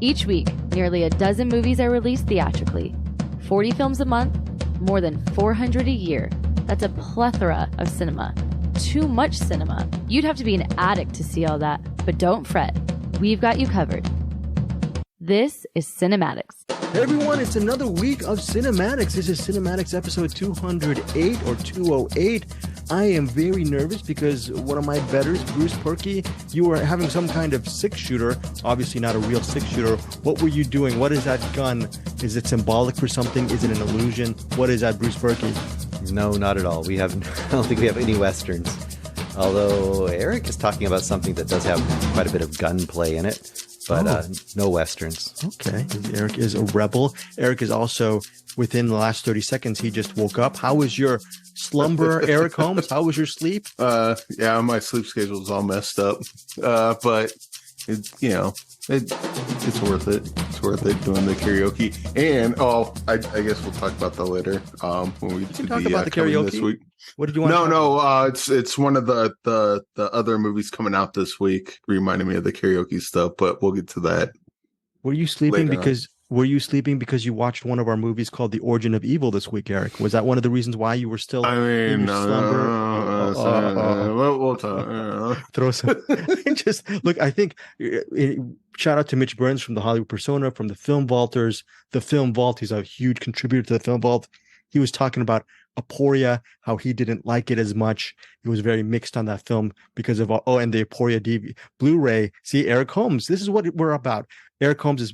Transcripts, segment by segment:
Each week, nearly a dozen movies are released theatrically. 40 films a month, more than 400 a year. That's a plethora of cinema. Too much cinema. You'd have to be an addict to see all that. But don't fret. We've got you covered. This is Cinematics. Hey everyone, it's another week of Cinematics. This is Cinematics episode 208 or 208. I am very nervous because one of my betters, Bruce Purkey, you were having some kind of six-shooter, obviously not a real six-shooter. What were you doing? What is that gun? Is it symbolic for something? Is it an illusion? What is that, Bruce Purkey? No, not at all. I don't think we have any Westerns. Although Eric is talking about something that does have quite a bit of gunplay in it. But no Westerns. Okay. Eric is a rebel. Eric is also, within the last 30 seconds, he just woke up. How was your slumber, Eric Holmes? How was your sleep? Yeah, my sleep schedule is all messed up. But, it's worth it. It's worth it doing the karaoke. And, I guess we'll talk about that later. When we can talk about the karaoke this week. What did you want to talk about? It's one of the other movies coming out this week, reminding me of the karaoke stuff, but we'll get to that. Were you sleeping because you watched one of our movies called The Origin of Evil this week, Eric? Was that one of the reasons why you were still in your slumber? We'll talk. Throw some. Just look, I think shout out to Mitch Burns from the Hollywood Persona, from the Film Vaulters. The Film Vault, he's a huge contributor to the Film Vault. He was talking about Aporia, how he didn't like it as much. He was very mixed on that film because of and the Aporia Blu-ray. See, Eric Holmes, this is what we're about. Eric Holmes is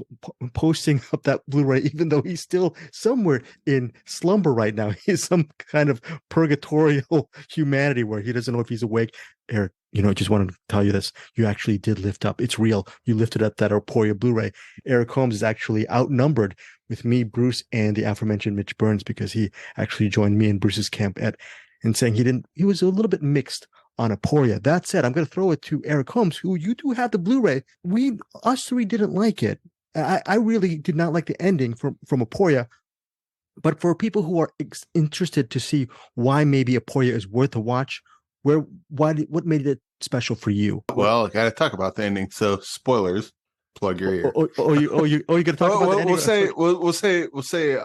posting up that Blu-ray even though he's still somewhere in slumber right now. He's some kind of purgatorial humanity where he doesn't know if he's awake. Eric, just wanted to tell you this. You actually did lift up. It's real. You lifted up that Aporia Blu-ray. Eric Holmes is actually outnumbered with me, Bruce, and the aforementioned Mitch Burns because he actually joined me in Bruce's camp and saying he was a little bit mixed on Aporia. That said, I'm going to throw it to Eric Holmes, who you do have the Blu-ray. Us three didn't like it. I really did not like the ending from Aporia. But for people who are interested to see why maybe Aporia is worth a watch, what made it special for you? Well, I got to talk about the ending. So, spoilers. Plug your ear. You're going to talk about the ending? We'll say.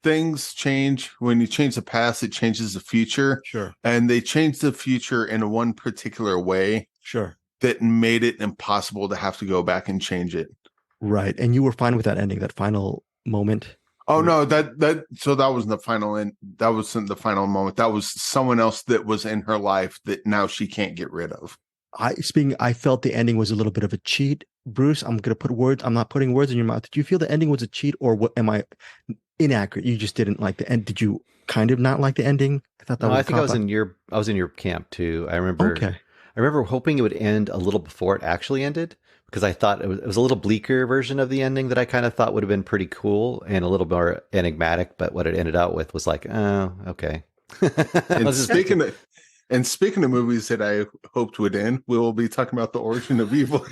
Things change when you change the past. It changes the future. Sure. And they changed the future in one particular way. Sure. That made it impossible to have to go back and change it. Right. And you were fine with that ending, that final moment. Oh no, that wasn't the final end. That wasn't the final moment. That was someone else that was in her life that now she can't get rid of. I felt the ending was a little bit of a cheat. Bruce, I'm not putting words in your mouth. Did you feel the ending was a cheat, or what? Am I inaccurate? You just didn't like the end. Did you kind of not like the ending? I think I was in your camp too. I remember. Okay. I remember hoping it would end a little before it actually ended because I thought it was a little bleaker version of the ending that I kind of thought would have been pretty cool and a little more enigmatic. But what it ended out with was like, oh, okay. And speaking of movies that I hoped would end, we will be talking about The Origin of Evil.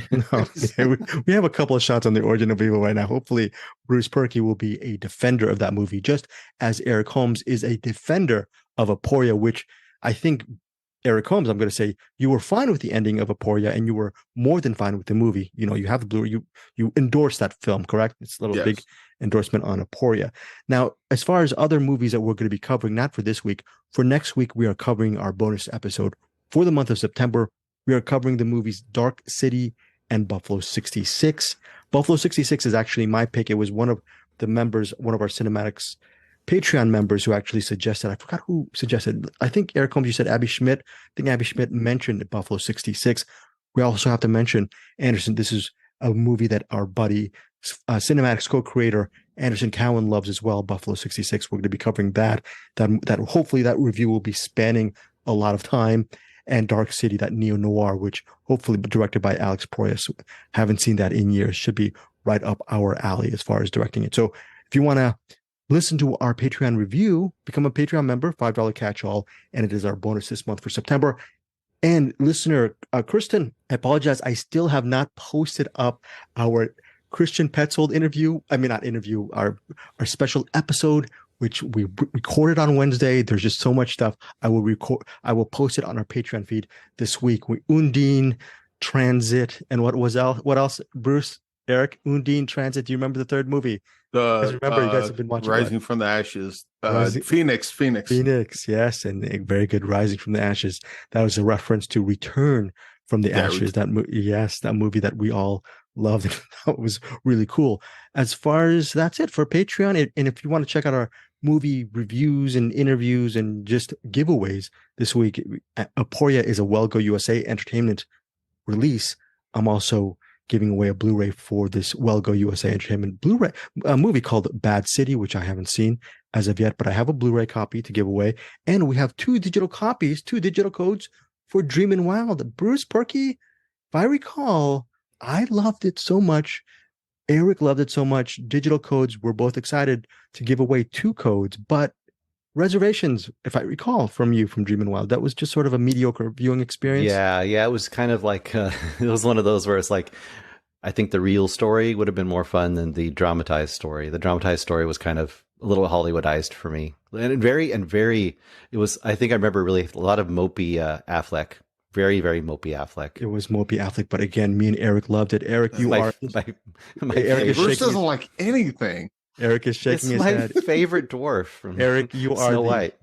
We have a couple of shots on The Origin of Evil right now. Hopefully, Bruce Purkey will be a defender of that movie, just as Eric Holmes is a defender of Aporia, which I think, Eric Holmes, I'm going to say, you were fine with the ending of Aporia, and you were more than fine with the movie. You have the Blu-ray. You endorse that film, correct? It's a little big endorsement on Aporia. Now, as far as other movies that we're going to be covering, not for this week, for next week, we are covering our bonus episode. For the month of September, we are covering the movies Dark City and Buffalo 66. Buffalo 66 is actually my pick. It was one of our Cinematics Patreon members who actually suggested. I forgot who suggested. I think, Eric Holmes, you said Abby Schmidt. I think Abby Schmidt mentioned Buffalo 66. We also have to mention, Anderson, this is a movie that our buddy, Cinematics co-creator Anderson Cowan loves as well, Buffalo 66. We're going to be covering that hopefully that review will be spanning a lot of time. And Dark City, that neo-noir, which hopefully directed by Alex Proyas. Haven't seen that in years. Should be right up our alley as far as directing it. So if you want to listen to our Patreon review, become a Patreon member, $5 catch-all, and it is our bonus this month for September. And listener, Kristen, I apologize. I still have not posted up our Christian Petzold our special episode, which we recorded on Wednesday. There's just so much stuff. I will post it on our Patreon feed this week. Undine, Transit, and what else, Bruce? Eric, Undine Transit. Do you remember the third movie? Because The remember, you guys have been watching what? Rising from the Ashes. Rising- Phoenix. Phoenix, yes, and a very good Rising from the Ashes. That was a reference to Return from the Yeah, Ashes. That movie that we all loved. That was really cool. As far as that's it for Patreon, and if you want to check out our movie reviews and interviews and just giveaways this week, Aporia is a Wellgo USA Entertainment release. I'm also giving away a Blu-ray for this Wellgo USA Entertainment Blu-ray, a movie called Bad City, which I haven't seen as of yet, but I have a Blu-ray copy to give away. And we have 2 digital copies, 2 digital codes for Dreamin' Wild. Bruce, Perky, if I recall, I loved it so much. Eric loved it so much. Digital codes, we're both excited to give away 2 codes, but reservations, if I recall from you from Dreamin' Wild, that was just sort of a mediocre viewing experience. Yeah, it was kind of like it was one of those where it's like, I think the real story would have been more fun than the dramatized story. The dramatized story was kind of a little Hollywoodized for me, and very. It was. I think I remember really a lot of mopey Affleck. Very, very mopey Affleck. It was mopey Affleck, but again, me and Eric loved it. Eric, you my, are my Eric is Bruce shaking doesn't like anything. Eric is shaking his my head. favorite dwarf from Eric, you are Snow White.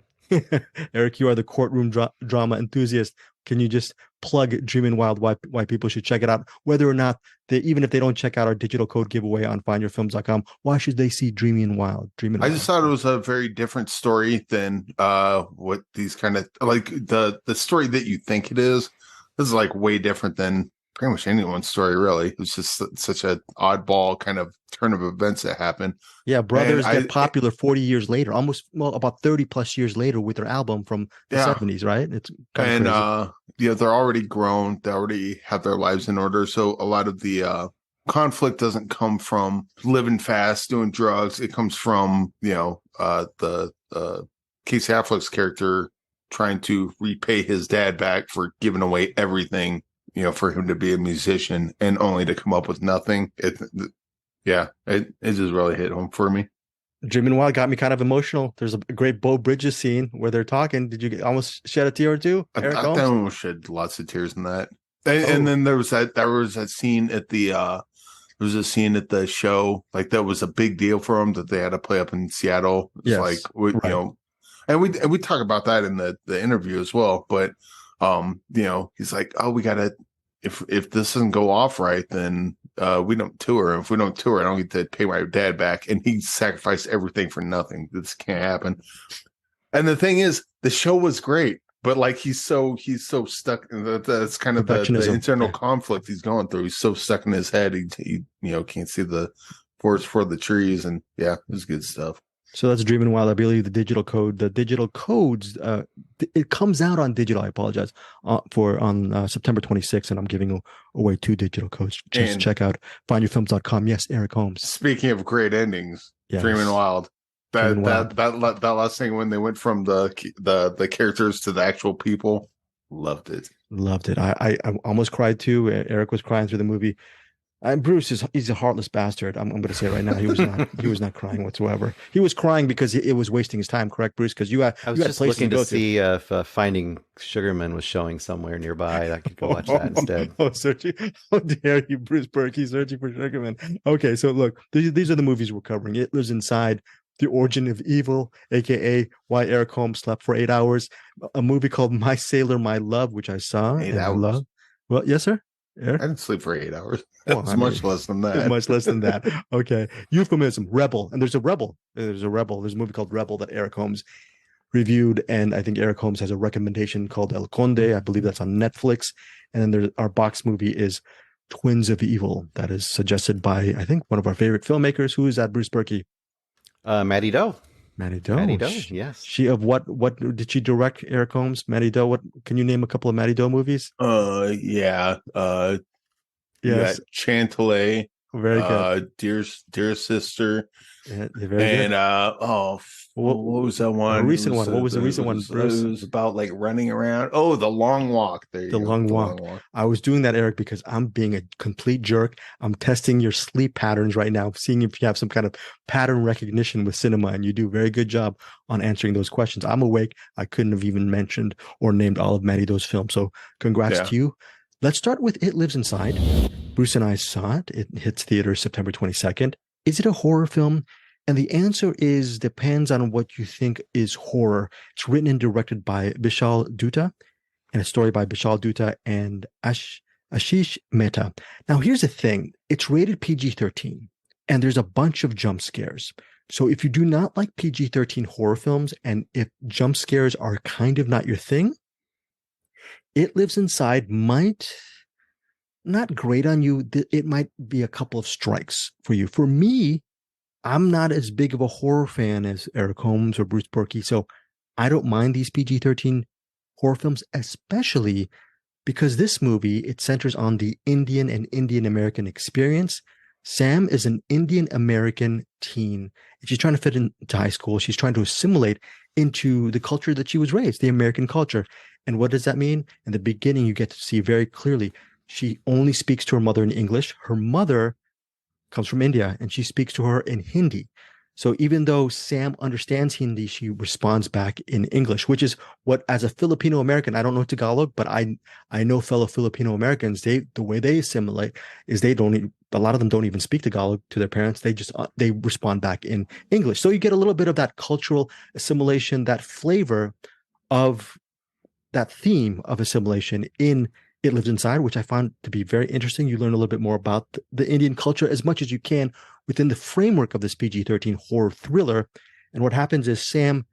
Eric, you are the courtroom drama enthusiast. Can you just plug Dreamin' Wild? Why people should check it out? Whether or not even if they don't check out our digital code giveaway on findyourfilms.com, why should they see Dreamin' Wild? I just thought it was a very different story than what these kind of like the story that you think it is. This is like way different than pretty much anyone's story, really. It was just such an oddball kind of turn of events that happened. Yeah, brothers And get popular 40 years later, about 30 plus years later with their album from the 70s, right? It's kind of crazy. They're already grown. They already have their lives in order. So a lot of the conflict doesn't come from living fast, doing drugs. It comes from, the Casey Affleck's character trying to repay his dad back for giving away everything, for him to be a musician and only to come up with nothing. It just really hit home for me. Dreamin' Wild got me kind of emotional. There's a great Beau Bridges scene where they're talking. Did you almost shed a tear or two? Eric I Holmes? almost shed lots of tears in that. And then there was that scene at the there was a scene at the show, like that was a big deal for them that they had to play up in Seattle. It's Yes, like right. and we talk about that in the interview as well. But he's like, oh, we gotta if this doesn't go off right, then we don't tour. If we don't tour, I don't get to pay my dad back. And he sacrificed everything for nothing. This can't happen. And the thing is, the show was great, but like he's so stuck. That's kind of the internal conflict he's going through. He's so stuck in his head. He can't see the forest for the trees. And yeah, it was good stuff. So that's Dreamin' Wild. I believe the digital codes, it comes out on digital. I apologize on September 26th, and I'm giving away 2 digital codes. Just check out findyourfilms.com. Yes, Eric Holmes. Speaking of great endings, yes. Dreamin' Wild. That last thing when they went from the characters to the actual people, loved it. I almost cried too. Eric was crying through the movie. Bruce he's a heartless bastard. I'm going to say it right now. He was not crying whatsoever. He was crying because it was wasting his time. Correct, Bruce? Because I was just looking to see if Finding Sugarman was showing somewhere nearby. I could go watch that instead. Searching! How dare you, Bruce Perky, searching for Sugarman? Okay, so look, these are the movies we're covering. It Lives Inside, The Origin of Evil, aka Why Eric Holmes Slept for 8 Hours. A movie called My Sailor, My Love, which I saw. 8 hours. Well, yes, sir. Eric? I didn't sleep for 8 hours. That's much less than that. Much less than that. Okay. Euphemism, Rebel. And there's a Rebel. There's a movie called Rebel that Eric Holmes reviewed. And I think Eric Holmes has a recommendation called El Conde. I believe that's on Netflix. And then our box movie is Twins of Evil. That is suggested by, I think, one of our favorite filmmakers. Who is that, Bruce Perky? Maddie Doe. Maddie Doe. Maddie Doe, yes. She of what did she direct, Eric Holmes? Maddie Doe. What can you name a couple of Maddie Doe movies? Yeah. Yes. Chantelet. Very good. Dear Sister. Yeah, very and good. what was that one? A recent one. What was the recent one, Bruce? It was about like running around. Oh, The Long Walk. There you go. The Long Walk. I was doing that, Eric, because I'm being a complete jerk. I'm testing your sleep patterns right now, seeing if you have some kind of pattern recognition with cinema, and you do a very good job on answering those questions. I'm awake. I couldn't have even mentioned or named all of Maddie Doe's films. So congrats to you. Let's start with It Lives Inside. Bruce and I saw it. It hits theaters September 22nd. Is it a horror film? And the answer is depends on what you think is horror. It's written and directed by Vishal Dutta and a story by Vishal Dutta and Ashish Mehta. Now, here's the thing. It's rated PG-13 and there's a bunch of jump scares. So if you do not like PG-13 horror films and if jump scares are kind of not your thing, It Lives Inside might not grate on you. It might be a couple of strikes for you. For me, I'm not as big of a horror fan as Eric Holmes or Bruce Purkey, so I don't mind these PG-13 horror films, especially because this movie, it centers on the Indian and Indian American experience. Sam is an Indian American teen, and she's trying to fit into high school. She's trying to assimilate into the culture that she was raised, the American culture. And what does that mean? In the beginning, you get to see very clearly, she only speaks to her mother in English. Her mother comes from India, and she speaks to her in Hindi. So even though Sam understands Hindi, she responds back in English, which is what, as a Filipino American, I don't know Tagalog, but I know fellow Filipino Americans, the way they assimilate is a lot of them don't even speak Tagalog to their parents. They respond back in English. So you get a little bit of that cultural assimilation, that flavor of that theme of assimilation in It Lives Inside, which I found to be very interesting. You learn a little bit more about the Indian culture as much as you can within the framework of this PG-13 horror thriller. And what happens is Sam,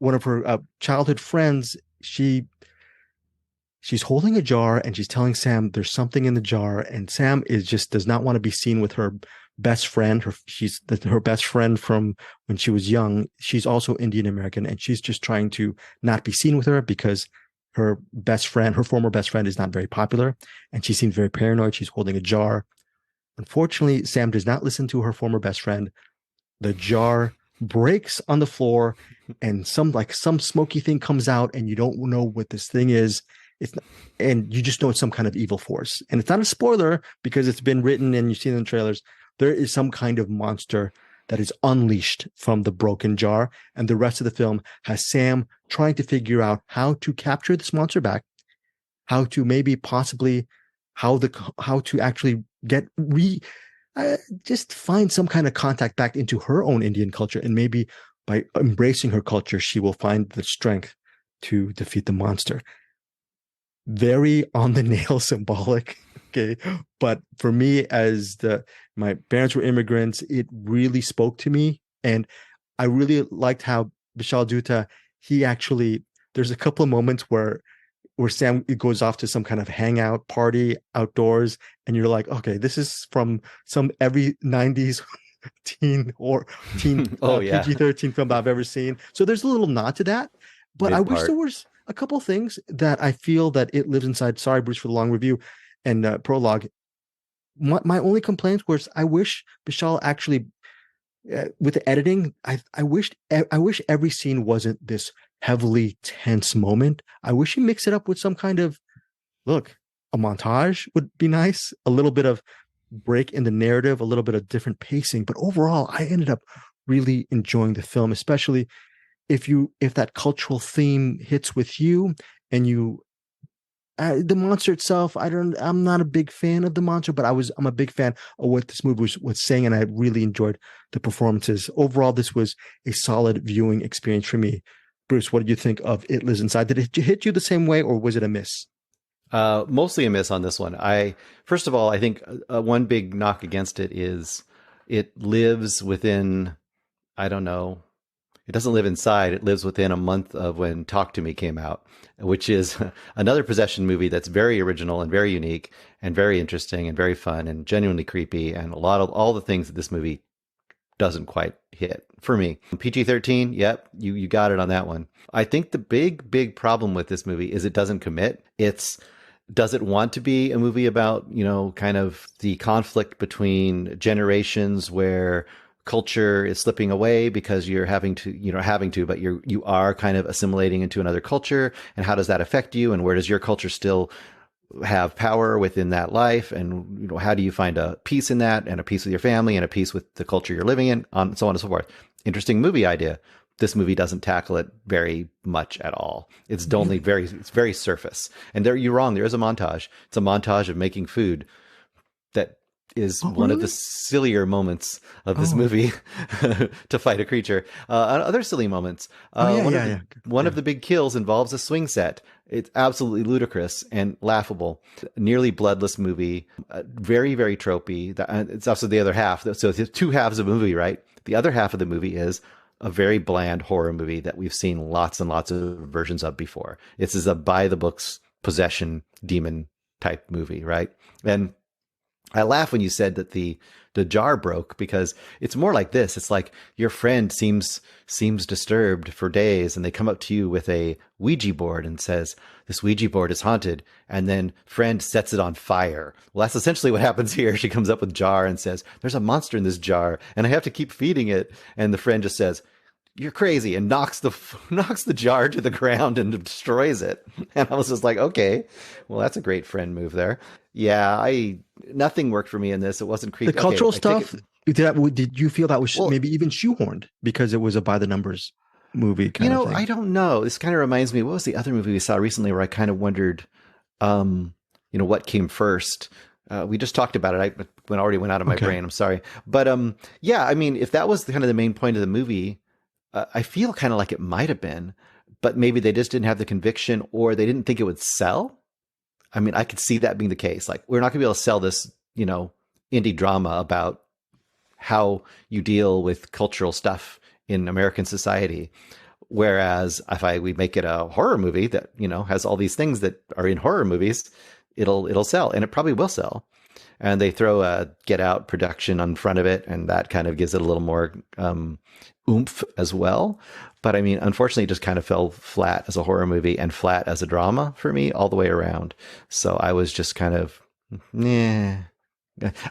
one of her childhood friends, she's holding a jar and she's telling Sam there's something in the jar, and Sam does not want to be seen with her best friend. Her best friend from when she was young. She's also Indian American, and she's just trying to not be seen with her because her former best friend is not very popular, and she seems very paranoid. She's holding a jar. Unfortunately, Sam does not listen to her former best friend. The jar breaks on the floor and some smoky thing comes out, and you don't know what this thing is. And you just know it's some kind of evil force. And it's not a spoiler because it's been written and you've seen it in the trailers. There is some kind of monster that is unleashed from the broken jar. And the rest of the film has Sam trying to figure out how to capture this monster back, how to actually just find some kind of contact back into her own Indian culture. And maybe by embracing her culture, she will find the strength to defeat the monster. Very on the nail symbolic. Okay. But for me, my parents were immigrants, it really spoke to me. And I really liked how Vishal Dutta, there's a couple of moments where Sam goes off to some kind of hangout party outdoors, and you're like, okay, this is from every 90s teen PG-13 film I've ever seen. So there's a little nod to that. But I wish there was a couple things that I feel that It Lives Inside. Sorry, Bruce, for the long review and prologue. My only complaint was I wish Vishal actually, with the editing, I wish every scene wasn't this heavily tense moment. I wish he mixed it up with some kind of, a montage would be nice. A little bit of break in the narrative, a little bit of different pacing. But overall, I ended up really enjoying the film, especially if that cultural theme hits with you and the monster itself, I'm not a big fan of the monster, but I'm a big fan of what this movie was saying, and I really enjoyed the performances. Overall, this was a solid viewing experience for me. Bruce, what did you think of It Lives Inside? Did it hit you the same way, or was it a miss? Mostly a miss on this one. First of all, I think one big knock against it is it lives within, I don't know, it doesn't live inside. It lives within a month of when Talk to Me came out, which is another possession movie that's very original and very unique and very interesting and very fun and genuinely creepy, and a lot of all the things that this movie doesn't quite hit for me. PG-13, yep, you got it on that one. I think the big problem with this movie is it doesn't commit. Does it want to be a movie about, kind of the conflict between generations where culture is slipping away because you're but you are kind of assimilating into another culture, and how does that affect you, and where does your culture still have power within that life, and how do you find a peace in that, and a peace with your family, and a peace with the culture you're living in, so on and so forth. Interesting movie idea. This movie doesn't tackle it very much at all. It's only it's very surface. And you're wrong. There is a montage. It's a montage of making food. that is Oh, one of the really? sillier moments of this Oh. movie to fight a creature. Other silly moments. Oh, yeah, one yeah, of the, yeah. One Yeah. of the big kills involves a swing set. It's absolutely ludicrous and laughable. Nearly bloodless movie. Very, very tropey. It's also the other half. So there's two halves of a movie, right? The other half of the movie is a very bland horror movie that we've seen lots and lots of versions of before. This is a by the books possession demon type movie, right? And I laugh when you said that the jar broke, because it's more like this. It's like your friend seems disturbed for days, and they come up to you with a Ouija board and says, "This Ouija board is haunted," and then friend sets it on fire. Well, that's essentially what happens here. She comes up with jar and says, "There's a monster in this jar, and I have to keep feeding it." And the friend just says, "You're crazy," and knocks the jar to the ground and destroys it. And I was just like, okay, well, that's a great friend move there. Yeah, nothing worked for me in this. It wasn't creepy. The cultural Okay, I take stuff. it- Did you feel that was Well- maybe even shoehorned because it was a by the numbers movie kind of thing? I don't know. This kind of reminds me, what was the other movie we saw recently where I kind of wondered, what came first? We just talked about it. I already went out of my Okay. brain. I'm sorry. But yeah, I mean, if that was kind of the main point of the movie, I feel kind of like it might have been, but maybe they just didn't have the conviction, or they didn't think it would sell. I mean, I could see that being the case. Like, we're not going to be able to sell this, indie drama about how you deal with cultural stuff in American society. Whereas if we make it a horror movie that, has all these things that are in horror movies, it'll sell, and it probably will sell. And they throw a Get Out production on front of it, and that kind of gives it a little more oomph as well. But I mean, unfortunately, it just kind of fell flat as a horror movie and flat as a drama for me all the way around. So I was just kind of, yeah.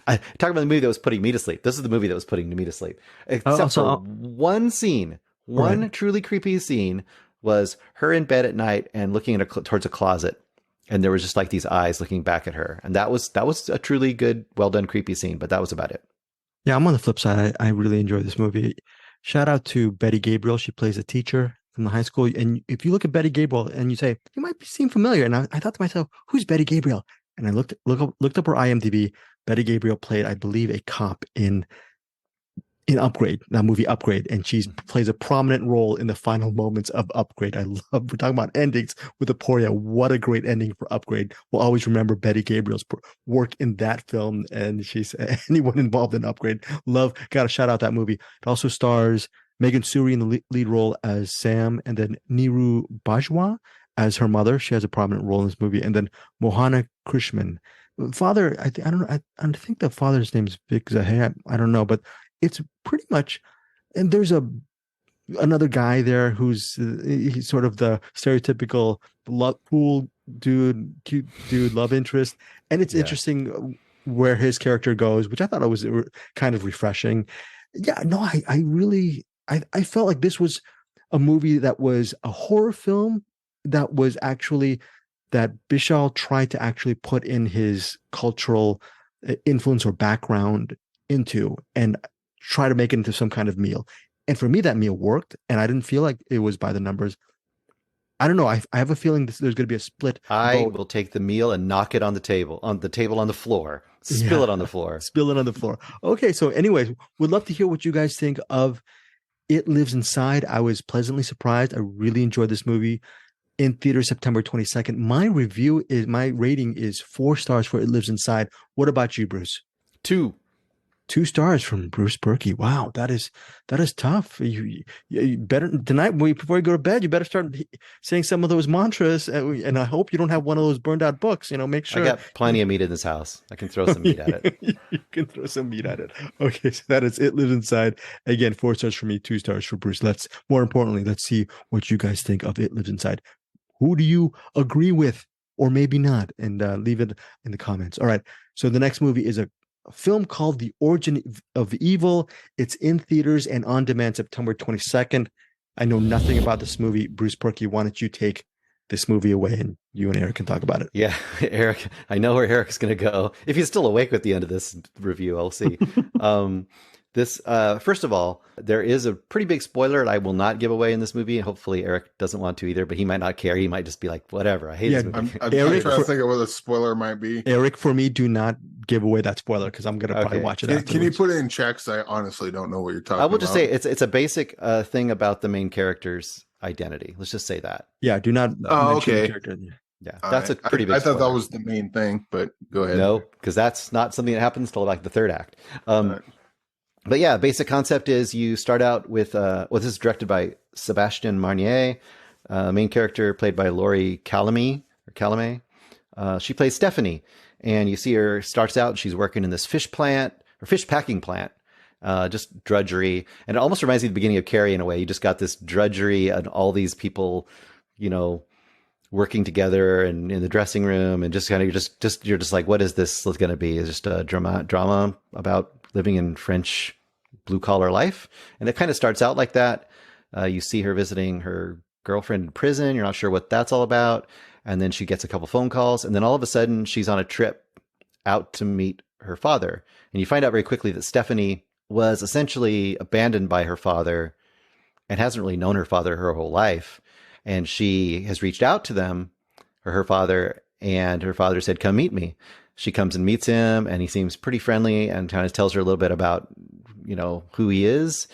I talk about the movie that was putting me to sleep. This is the movie that was putting me to sleep, except for one scene. One truly creepy scene was her in bed at night and looking towards a closet, and there was just like these eyes looking back at her, and that was a truly good, well done, creepy scene. But that was about it. Yeah, I'm on the flip side. I really enjoy this movie. Shout out to Betty Gabriel. She plays a teacher from the high school. And if you look at Betty Gabriel and you say, you might seem familiar. And I thought to myself, who's Betty Gabriel? And I looked up her IMDb. Betty Gabriel played, I believe, a cop in Upgrade, that movie Upgrade. And she plays a prominent role in the final moments of Upgrade. we're talking about endings with Aporia. What a great ending for Upgrade. We'll always remember Betty Gabriel's work in that film. And she's anyone involved in Upgrade. Got to shout out that movie. It also stars Megan Suri in the lead role as Sam, and then Neeru Bajwa as her mother. She has a prominent role in this movie. And then Mohana Krishnan. Father, I don't know. I think the father's name is Vic Zahir. I don't know, but it's pretty much, and there's another guy there who's he's sort of the stereotypical cool dude, cute dude, love interest, and it's interesting where his character goes, which I thought it was kind of refreshing. Yeah, no, I really felt like this was a movie that was a horror film that was actually that Bishal tried to actually put in his cultural influence or background into, and try to make it into some kind of meal. And for me, that meal worked, and I didn't feel like it was by the numbers. I don't know. I have a feeling there's going to be a split. I will take the meal and knock it on the table on the floor, spill it on the floor. Spill it on the floor. Okay. So anyways, would love to hear what you guys think of It Lives Inside. I was pleasantly surprised. I really enjoyed this movie. In theater September 22nd. My rating is 4 stars for It Lives Inside. What about you, Bruce? 2 stars from Bruce Berkey. Wow, that is tough. You better tonight before you go to bed, you better start saying some of those mantras. And I hope you don't have one of those burned out books. Make sure. I got plenty of meat in this house. I can throw some meat at it. You can throw some meat at it. Okay, so that is It Lives Inside. Again, 4 stars for me, 2 stars for Bruce. More importantly, let's see what you guys think of It Lives Inside. Who do you agree with, or maybe not? And leave it in the comments. All right. So the next movie is a film called The Origin of Evil. It's in theaters and on demand September 22nd. I know nothing about this movie. Bruce Perky, why don't you take this movie away, and you and Eric can talk about it. Yeah, Eric, I know where Eric's going to go. If he's still awake at the end of this review, I'll see. First of all, there is a pretty big spoiler that I will not give away in this movie, and hopefully Eric doesn't want to either, but he might not care. He might just be like, whatever, I hate this movie. I'm Eric, trying to think of what the spoiler might be. Eric, for me, do not give away that spoiler because I'm gonna probably Okay. watch it. Can you afterwards. put it in chat? 'Cause I honestly don't know what you're talking I about. will just say it's a basic thing about the main character's identity. Let's just say that. Yeah, do not Oh, mention the okay. character. Yeah, All that's right. a pretty big. I thought that spoiler. was the main thing, but go ahead. No, because that's not something that happens till like the third act. Right. But yeah, basic concept is you start out with this is directed by Sebastian Marnier, main character played by Laurie Calame. She plays Stephanie, and you see her starts out. She's working in this fish packing plant, just drudgery, and it almost reminds me of the beginning of Carrie in a way. You just got this drudgery and all these people, working together and in the dressing room, and just kind of you're just like, what is this going to be? Is just a drama about living in French blue collar life, and it kind of starts out like that. You see her visiting her girlfriend in prison. You're not sure what that's all about, and then she gets a couple phone calls, and then all of a sudden she's on a trip out to meet her father, and you find out very quickly that Stephanie was essentially abandoned by her father and hasn't really known her father her whole life. And she has reached out to them, or her father, and her father said, come meet me. She comes and meets him, and he seems pretty friendly and kind of tells her a little bit about, who he is.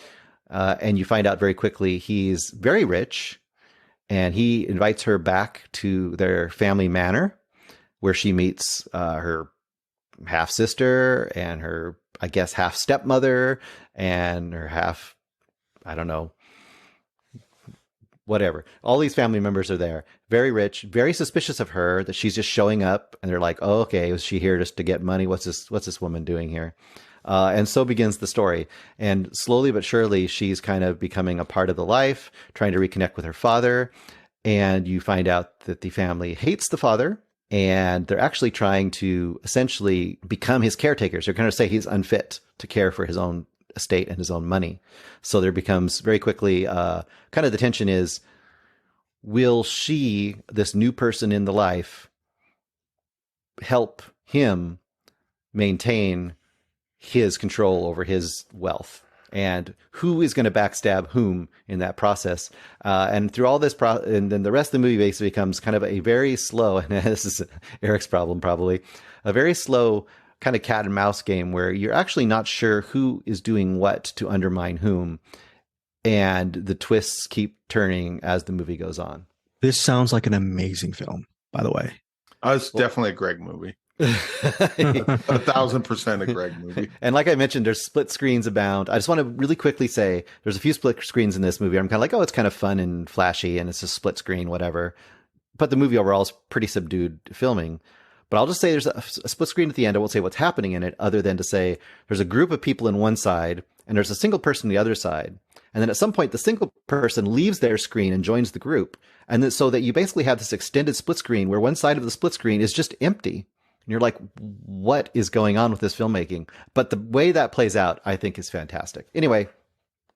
And you find out very quickly he's very rich, and he invites her back to their family manor where she meets her half sister and her, I guess, half stepmother and her half, I don't know, whatever. All these family members are there, very rich, very suspicious of her, that she's just showing up, and they're like, oh, okay, is she here just to get money? What's this woman doing here? And so begins the story. And slowly but surely, she's kind of becoming a part of the life, trying to reconnect with her father. And you find out that the family hates the father, and they're actually trying to essentially become his caretakers. They're going to say he's unfit to care for his own estate and his own money. So there becomes very quickly kind of the tension is, will she, this new person in the life, help him maintain his control over his wealth? And who is going to backstab whom in that process? And through all this, and then the rest of the movie basically becomes kind of a very slow, and this is Eric's problem probably, a very slow kind of cat and mouse game where you're actually not sure who is doing what to undermine whom. And the twists keep turning as the movie goes on. This sounds like an amazing film, by the way. It's definitely a Greg movie. 1,000% a Greg movie. And like I mentioned, there's split screens abound. I just want to really quickly say there's a few split screens in this movie. I'm kind of like, oh, it's kind of fun and flashy and it's a split screen, whatever. But the movie overall is pretty subdued filming. But I'll just say there's a split screen at the end. I won't say what's happening in it other than to say there's a group of people in one side and there's a single person on the other side. And then at some point, the single person leaves their screen and joins the group. And then, so that you basically have this extended split screen where one side of the split screen is just empty. And you're like, what is going on with this filmmaking? But the way that plays out, I think, is fantastic. Anyway,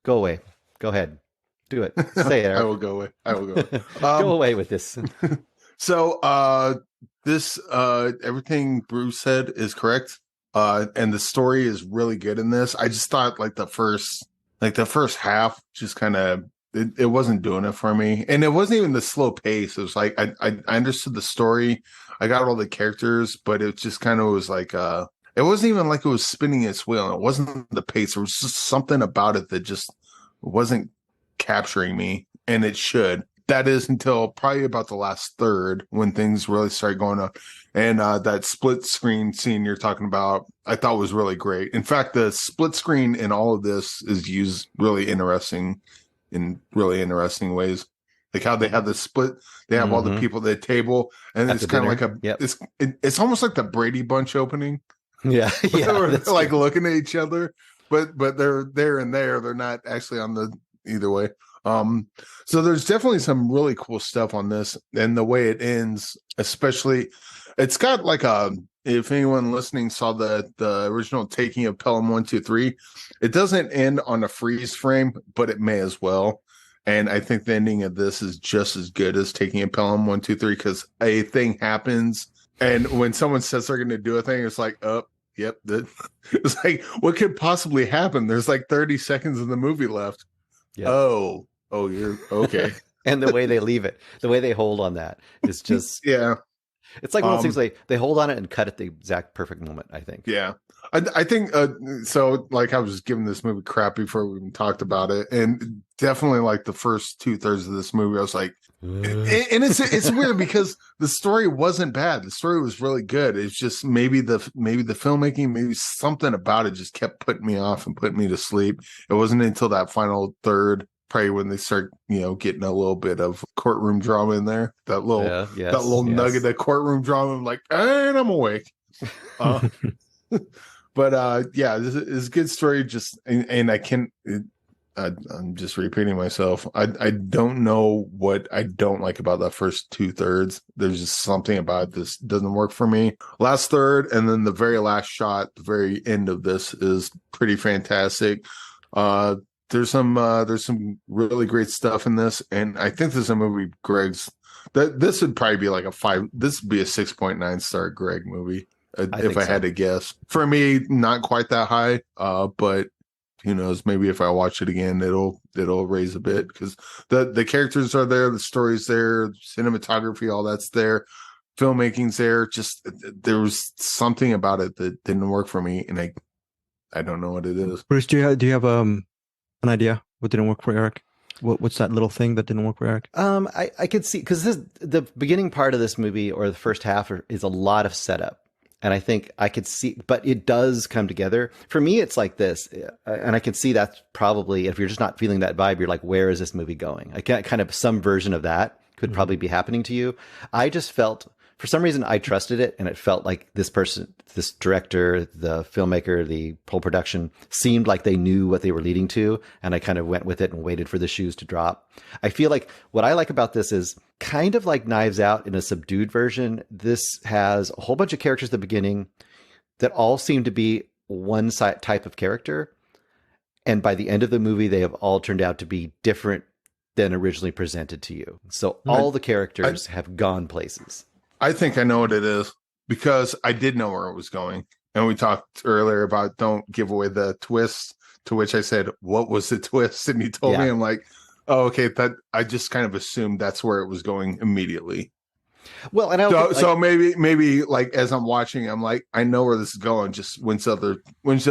go away. Go ahead. Do it. Say it, Eric. I will go away. Go away with this. So this everything Bruce said is correct. And the story is really good in this. I just thought the first half just kind of it wasn't doing it for me. And it wasn't even the slow pace. It was like I understood the story. I got all the characters, but it just kind of was like it wasn't even like it was spinning its wheel. It wasn't the pace. There was just something about it that just wasn't capturing me, and it should. That is until probably about the last third when things really started going up. And that split screen scene you're talking about, I thought was really great. In fact, the split screen in all of this is used really interesting in really interesting ways. Like how they have the split, they have all the people at the table, and At it's the kind of dinner. like Yep. it's almost like the Brady Bunch opening. Yeah. Yeah, Yeah. they're like looking at each other, but they're there and there. They're not actually on the either way. So there's definitely some really cool stuff on this, and the way it ends, especially, it's got if anyone listening saw the original Taking of Pelham 123, it doesn't end on a freeze frame, but it may as well. And I think the ending of this is just as good as Taking of Pelham 123 because a thing happens, and when someone says they're going to do a thing, it's like, oh, yep, it's like, what could possibly happen? There's like 30 seconds of the movie left. Yep. Oh, you're okay. And the way they leave it, the way they hold on that is just Yeah. It's like one of those things they hold on it and cut at the exact perfect moment, I think. Yeah. I think so. Like, I was giving this movie crap before we even talked about it, and definitely like the first 2/3 of this movie, I was like, and it's weird because the story wasn't bad. The story was really good. It's just maybe the filmmaking, maybe something about it just kept putting me off and putting me to sleep. It wasn't until that final third, probably when they start, getting a little bit of courtroom drama in there. That little nugget of courtroom drama. I'm like, and I'm awake. But this is a good story. Just and I can't. I'm just repeating myself. I don't know what I don't like about that first 2/3. There's just something about this doesn't work for me. Last third, and then the very last shot, the very end of this is pretty fantastic. There's some really great stuff in this, and I think this is a movie this would probably be like a 5. This would be a 6.9 star Greg movie. If I had to guess. For me, not quite that high, but who knows? Maybe if I watch it again, it'll raise a bit, because the characters are there, the story's there, cinematography, all that's there, filmmaking's there. Just there was something about it that didn't work for me, and I don't know what it is. Bruce, do you have an idea what didn't work for Eric? What's that little thing that didn't work for Eric? I could see, because the beginning part of this movie, or the first half, is a lot of setup. And I think I could see, but it does come together. For me, it's like this, and I can see that's probably, if you're just not feeling that vibe, you're like, where is this movie going? I can't, kind of some version of that could probably be happening to you. I just felt, for some reason, I trusted it, and it felt like this person, this director, the filmmaker, the whole production seemed like they knew what they were leading to, and I kind of went with it and waited for the shoes to drop. I feel like what I like about this is kind of like Knives Out in a subdued version. This has a whole bunch of characters at the beginning that all seem to be one type of character, and by the end of the movie, they have all turned out to be different than originally presented to you. So all the characters have gone places. I think I know what it is, because I did know where it was going. And we talked earlier about don't give away the twist, to which I said, what was the twist? And you told me, I'm like, oh, okay, that I just kind of assumed that's where it was going immediately. Well, and so maybe like as I'm watching, I'm like, I know where this is going. Just when's the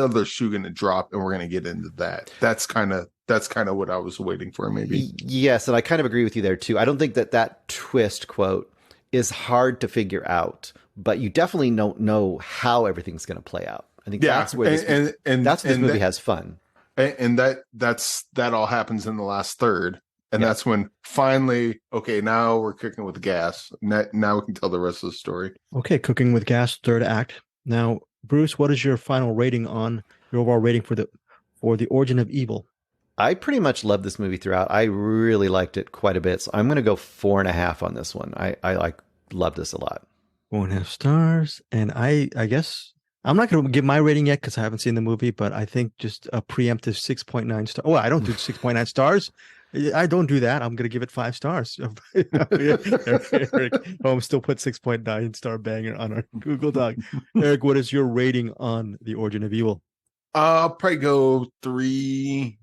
other shoe going to drop, and we're going to get into that. That's kind of what I was waiting for, maybe. Yes, and I kind of agree with you there too. I don't think that twist quote is hard to figure out, but you definitely don't know how everything's going to play out. I think that's where this movie has fun. And that all happens in the last third. And that's when finally, okay, now we're cooking with gas. Now we can tell the rest of the story. Okay, cooking with gas, third act. Now, Bruce, what is your final rating on your overall rating for the Origin of Evil? I pretty much loved this movie throughout. I really liked it quite a bit. So I'm going to go 4.5 on this one. I love this a lot. 4.5 stars. And I guess I'm not going to give my rating yet because I haven't seen the movie, but I think just a preemptive 6.9 star. Oh, I don't do 6.9 stars. I don't do that. I'm going to give it 5 stars. Eric Holmes still put 6.9 star banger on our Google Doc. Eric, what is your rating on The Origin of Evil? I'll probably go 3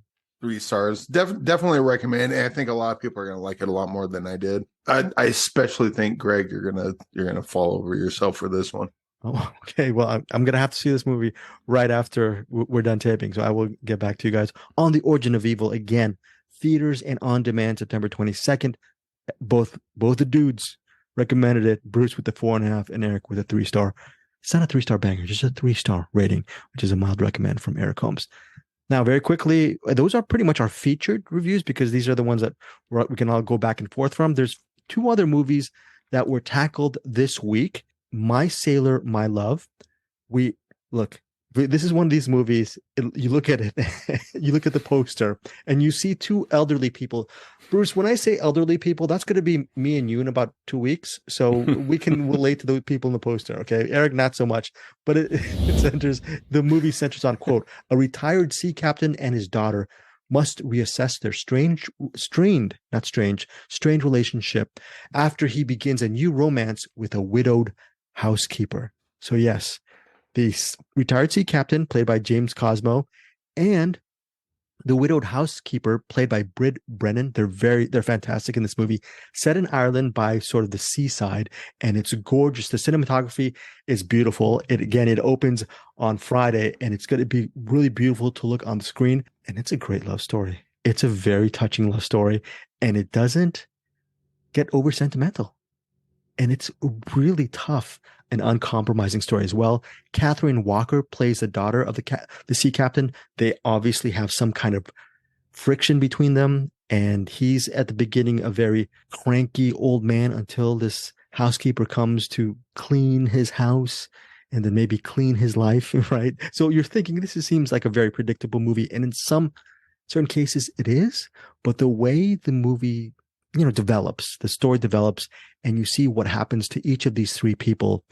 stars. Definitely recommend. And I think a lot of people are going to like it a lot more than I did. I especially think, Greg, you're gonna fall over yourself for this one. Oh, okay. Well, I'm going to have to see this movie right after we're done taping. So I will get back to you guys on The Origin of Evil again. Theaters and on demand September 22nd. Both the dudes recommended it. Bruce with the 4.5 and Eric with a 3 star. It's not a 3 star banger, just a 3 star rating, which is a mild recommend from Eric Holmes. Now, very quickly, those are pretty much our featured reviews because these are the ones that we can all go back and forth from. There's 2 other movies that were tackled this week. My Sailor, My Love. This is one of these movies. You look at it, you look at the poster, and you see 2 elderly people. Bruce, when I say elderly people, that's going to be me and you in about 2 weeks, so we can relate to the people in the poster. Okay, Eric, not so much, but the movie centers on, quote, a retired sea captain and his daughter must reassess their strained relationship after he begins a new romance with a widowed housekeeper. So yes, the retired sea captain, played by James Cosmo, and The widowed housekeeper, played by Britt Brennan, they're fantastic in this movie. Set in Ireland by sort of the seaside, and it's gorgeous. The cinematography is beautiful. It opens on Friday, and it's going to be really beautiful to look on the screen. And it's a great love story. It's a very touching love story, and it doesn't get over sentimental. And it's a really tough and uncompromising story as well. Catherine Walker plays the daughter of the sea captain. They obviously have some kind of friction between them, and he's at the beginning a very cranky old man until this housekeeper comes to clean his house and then maybe clean his life, right? So you're thinking seems like a very predictable movie, and in some certain cases it is, but the way the movie develops, the story develops, and you see what happens to each of these three people.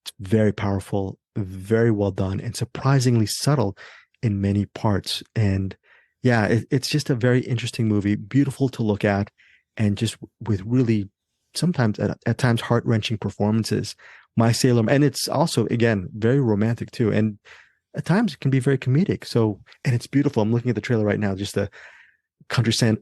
It's very powerful, very well done, and surprisingly subtle in many parts. And yeah, it's just a very interesting movie, beautiful to look at, and just with really sometimes at times heart-wrenching performances. My Sailor, and it's also, again, very romantic too, and at times it can be very comedic. So, and it's beautiful. I'm looking at the trailer right now, just the countryside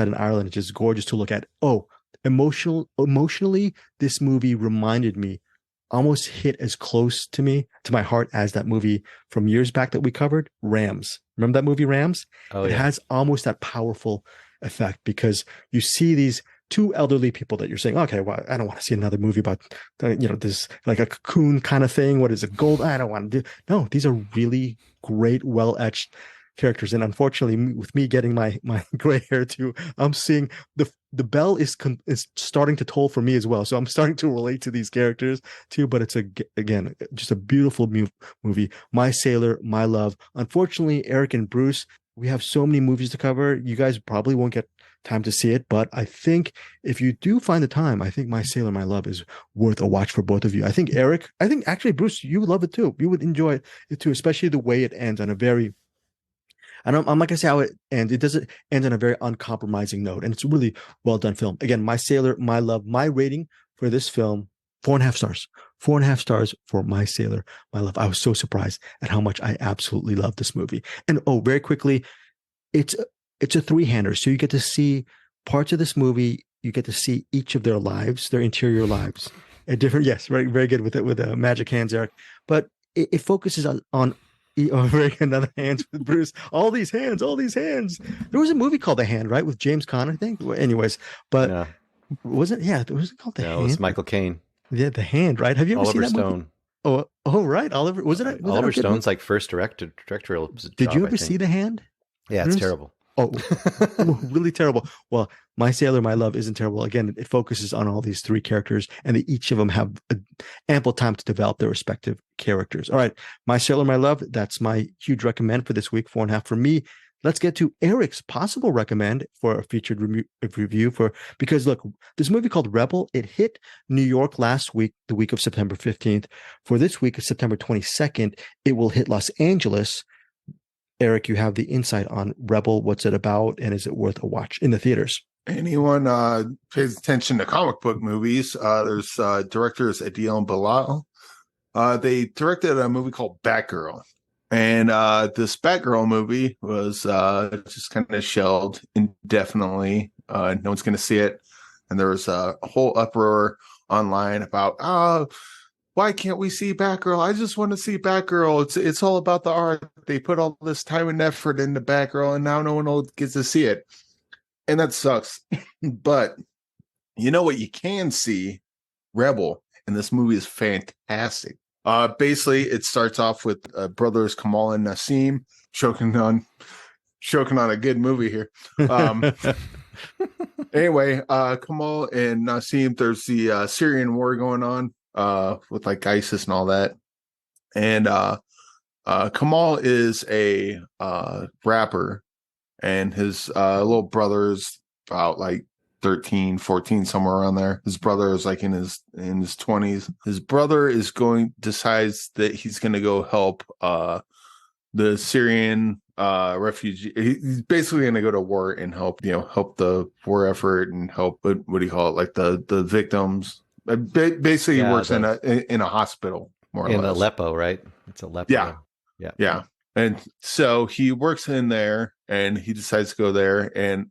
in Ireland is just gorgeous to look at. Oh, emotionally, this movie reminded me, almost hit as close to my heart as that movie from years back that we covered, Rams. Remember that movie, Rams? Oh, it yeah. has almost that powerful effect because you see these two elderly people that you're saying, okay, well, I don't want to see another movie about, this like a cocoon kind of thing. What is it? Gold? I don't want to do. No, these are really great, well-etched characters. And unfortunately, with me getting my gray hair too, I'm seeing the bell is starting to toll for me as well. So I'm starting to relate to these characters too. But it's again just a beautiful movie. My Sailor, My Love. Unfortunately, Eric and Bruce, we have so many movies to cover. You guys probably won't get time to see it, but I think if you do find the time, I think My Sailor, My Love is worth a watch for both of you. I think Eric, actually Bruce, you would love it too. You would enjoy it too, especially the way it ends on a very, I'm not gonna say how it ends. It doesn't end on a very uncompromising note, and it's a really well done film. Again, My Sailor, My Love. My rating for this film, 4.5 stars. 4.5 stars for My Sailor, My Love. I was so surprised at how much I absolutely love this movie. And very quickly, it's a three-hander. So you get to see parts of this movie. You get to see each of their lives, their interior lives, at different. Yes, very very good with it with magic hands, Eric. But it focuses on very good. Another hands with Bruce. All these hands. There was a movie called The Hand, right, with James Caan, I think. Anyways, but Yeah. was it? Yeah, was it called The Hand? It was Michael Caine. Yeah, The Hand, right? Have you ever Oliver seen that Stone. movie? Oh, right. Oliver. Oliver Stone's like first directorial job, Did you I ever think. see The Hand? Yeah, it's Bruce? terrible. Oh, really terrible. Well, My Sailor, My Love isn't terrible. Again, it focuses on all these three characters, and each of them have ample time to develop their respective characters. All right, My Sailor, My Love, that's my huge recommend for this week, 4.5 for me. Let's get to Eric's possible recommend for a featured review because look, this movie called Rebel, it hit New York last week, the week of September 15th. For this week of September 22nd, it will hit Los Angeles. Eric, you have the insight on Rebel. What's it about, and is it worth a watch in the theaters? Anyone pays attention to comic book movies, there's directors Adil and Bilal. They directed a movie called Batgirl. And this Batgirl movie was just kind of shelved indefinitely. No one's going to see it. And there was a whole uproar online about, why can't we see Batgirl? I just want to see Batgirl. It's all about the art. They put all this time and effort into Batgirl, and now no one gets to see it. And that sucks. But you know what you can see? Rebel. And this movie is fantastic. Basically, it starts off with brothers Kamal and Nasim choking on a good movie here. Anyway, Kamal and Nasim, there's the Syrian war going on with like ISIS and all that. And Kamal is a rapper, and his little brother's about like 13, 14, somewhere around there. His brother is like in his 20s. His brother decides that he's going to go help the Syrian refugee. He's basically going to go to war and help the war effort and help, what do you call it? Like the victims. Basically, he works in a hospital, more or less. In Aleppo, right? It's Aleppo. Yeah. And so he works in there, and he decides to go there, and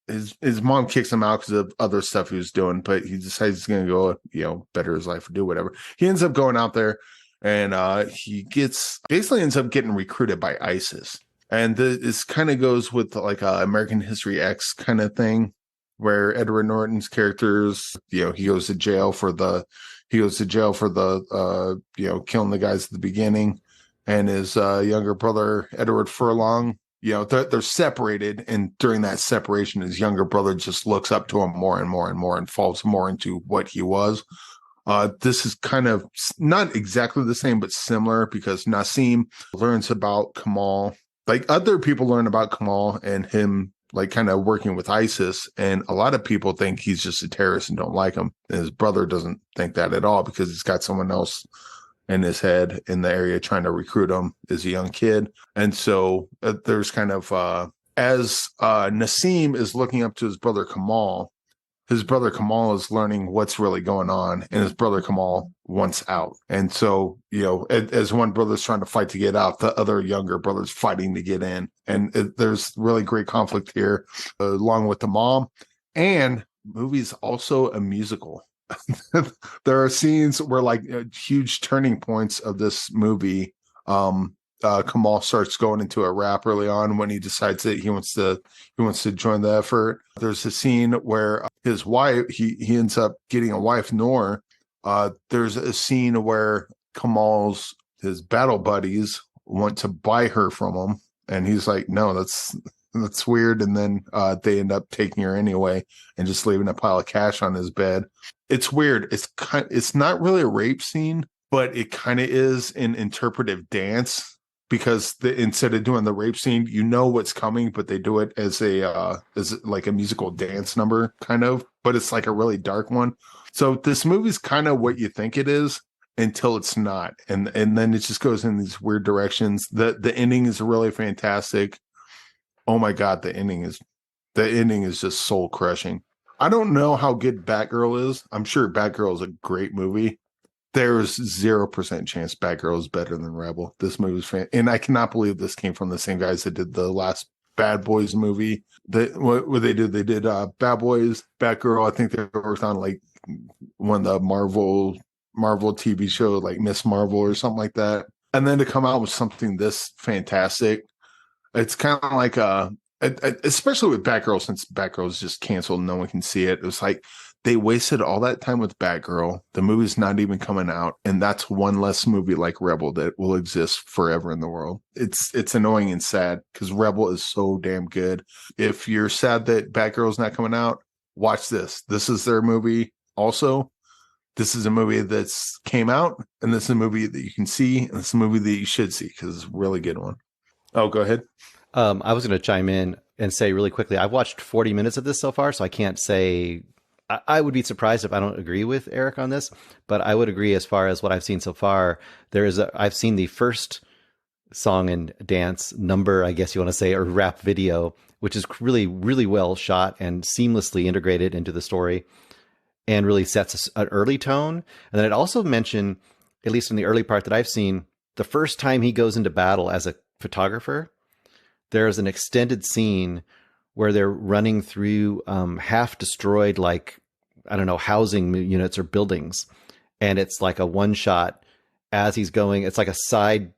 his mom kicks him out because of other stuff he was doing, but he decides he's going to go, better his life or do whatever. He ends up going out there, and he ends up getting recruited by ISIS. And this kind of goes with like American History X kind of thing, where Edward Norton's characters, he goes to jail for the killing the guys at the beginning, and his younger brother Edward Furlong. They're separated, and during that separation, his younger brother just looks up to him more and more and more and falls more into what he was. This is kind of not exactly the same, but similar, because Nassim learns about Kamal. Like, other people learn about Kamal and him, like, kind of working with ISIS, and a lot of people think he's just a terrorist and don't like him. And his brother doesn't think that at all, because he's got someone else in his head in the area trying to recruit him as a young kid. And so there's kind of, as Nassim is looking up to his brother Kamal is learning what's really going on, and his brother Kamal wants out. And so, as one brother's trying to fight to get out, the other younger brother's fighting to get in. And there's really great conflict here, along with the mom. And movie's also a musical. There are scenes where, like, huge turning points of this movie. Kamal starts going into a rap early on when he decides that he wants to join the effort. There's a scene where his wife, he ends up getting a wife, Noor. There's a scene where his battle buddies want to buy her from him, and he's like, no, that's weird. And then they end up taking her anyway and just leaving a pile of cash on his bed. It's weird. It's not really a rape scene, but it kind of is an interpretive dance, because instead of doing the rape scene, what's coming, but they do it as like a musical dance number, kind of, but it's like a really dark one. So this movie's kind of what you think it is until it's not. And then it just goes in these weird directions. The ending is really fantastic. Oh my God, the ending is just soul crushing. I don't know how good Batgirl is. I'm sure Batgirl is a great movie. There's 0% chance Batgirl is better than Rebel. This movie's and I cannot believe this came from the same guys that did the last Bad Boys movie. What they did Bad Boys, Batgirl. I think they worked on like one of the Marvel TV show, like Miss Marvel or something like that. And then to come out with something this fantastic, it's kind of like especially with Batgirl, since Batgirl is just canceled, no one can see it. It was like they wasted all that time with Batgirl. The movie's not even coming out, and that's one less movie like Rebel that will exist forever in the world. It's annoying and sad, because Rebel is so damn good. If you're sad that Batgirl's not coming out, watch this. This is their movie. Also, this is a movie that's came out, and this is a movie that you can see, and it's a movie that you should see, because it's a really good one. Oh, go ahead. I was going to chime in and say really quickly, I've watched 40 minutes of this so far, so I can't say. I would be surprised if I don't agree with Eric on this, but I would agree as far as what I've seen so far. I've seen the first song and dance number, I guess you want to say, or rap video, which is really, really well shot and seamlessly integrated into the story and really sets an early tone. And then it also mentioned, at least in the early part that I've seen, the first time he goes into battle as a photographer, there's an extended scene where they're running through half destroyed, like, I don't know, housing units or buildings. And it's like a one shot as he's going. It's like a side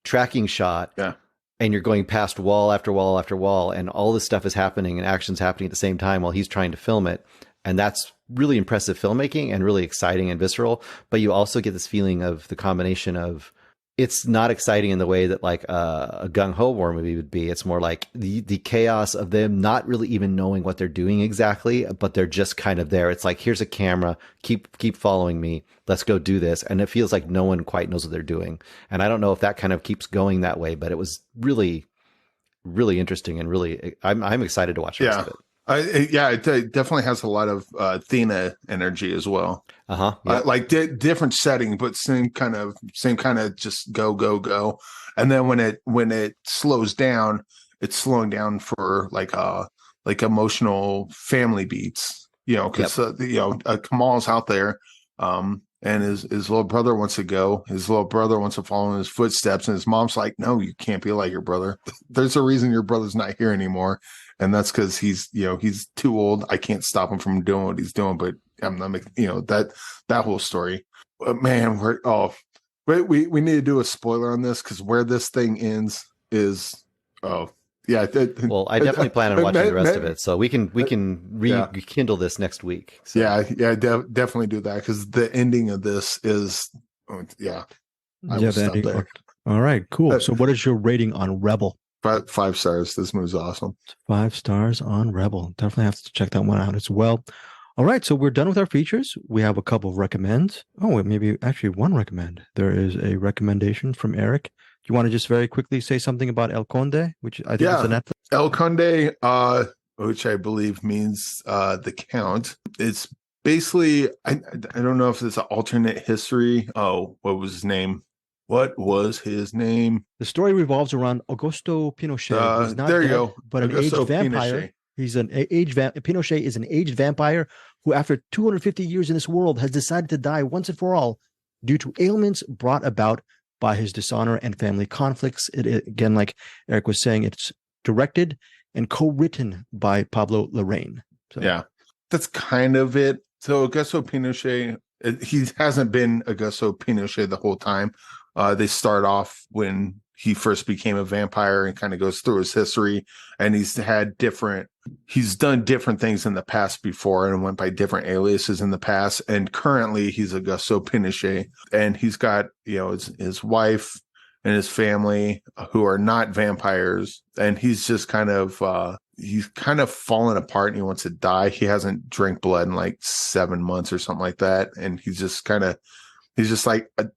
tracking shot. Yeah. And you're going past wall after wall after wall, and all this stuff is happening and action's happening at the same time while he's trying to film it. And that's really impressive filmmaking and really exciting and visceral. But you also get this feeling of the combination of, it's not exciting in the way that like a gung-ho war movie would be. It's more like the chaos of them not really even knowing what they're doing exactly, but they're just kind of there. It's like, here's a camera, keep following me. Let's go do this. And it feels like no one quite knows what they're doing. And I don't know if that kind of keeps going that way, but it was really, really interesting, and really, I'm excited to watch the rest of it. It definitely has a lot of Athena energy as well. Yeah. Like different setting, but same kind of just go. And then when it slows down, it's slowing down for like emotional family beats. Because Kamal's out there, and and his little brother wants to go. His little brother wants to follow in his footsteps, and his mom's like, "No, you can't be like your brother. There's a reason your brother's not here anymore, and that's because he's too old. I can't stop him from doing what he's doing, but I'm not making that whole story. But man, we need to do a spoiler on this because where this thing ends is yeah. Well, I definitely plan on watching the rest of it, so we can rekindle this next week. So. Definitely do that because the ending of this is the ending. All right, cool. So, what is your rating on Rebel? 5 stars. This movie's awesome. 5 stars on Rebel. Definitely have to check that one out as well. All right, so we're done with our features. We have a couple of recommends. Oh, maybe actually one recommend. There is a recommendation from Eric. Do you want to just very quickly say something about El Conde, which I think is a Netflix? El Conde, which I believe means the Count. It's basically, I don't know if it's an alternate history. Oh, what was his name? The story revolves around Augusto Pinochet. He's not there you dead, go. But an aged vampire. Pinochet. He's Pinochet is an aged vampire who, after 250 years in this world, has decided to die once and for all due to ailments brought about by his dishonor and family conflicts. It again, like Eric was saying, it's directed and co-written by Pablo Larraín. So. Yeah, that's kind of it. So Augusto Pinochet, he hasn't been Augusto Pinochet the whole time. They start off when he first became a vampire and kind of goes through his history, and he's done different things in the past before and went by different aliases in the past. And currently he's Augusto Pinochet, and he's got, his wife and his family who are not vampires. And he's just he's kind of fallen apart and he wants to die. He hasn't drank blood in like 7 months or something like that. And he's just like, I've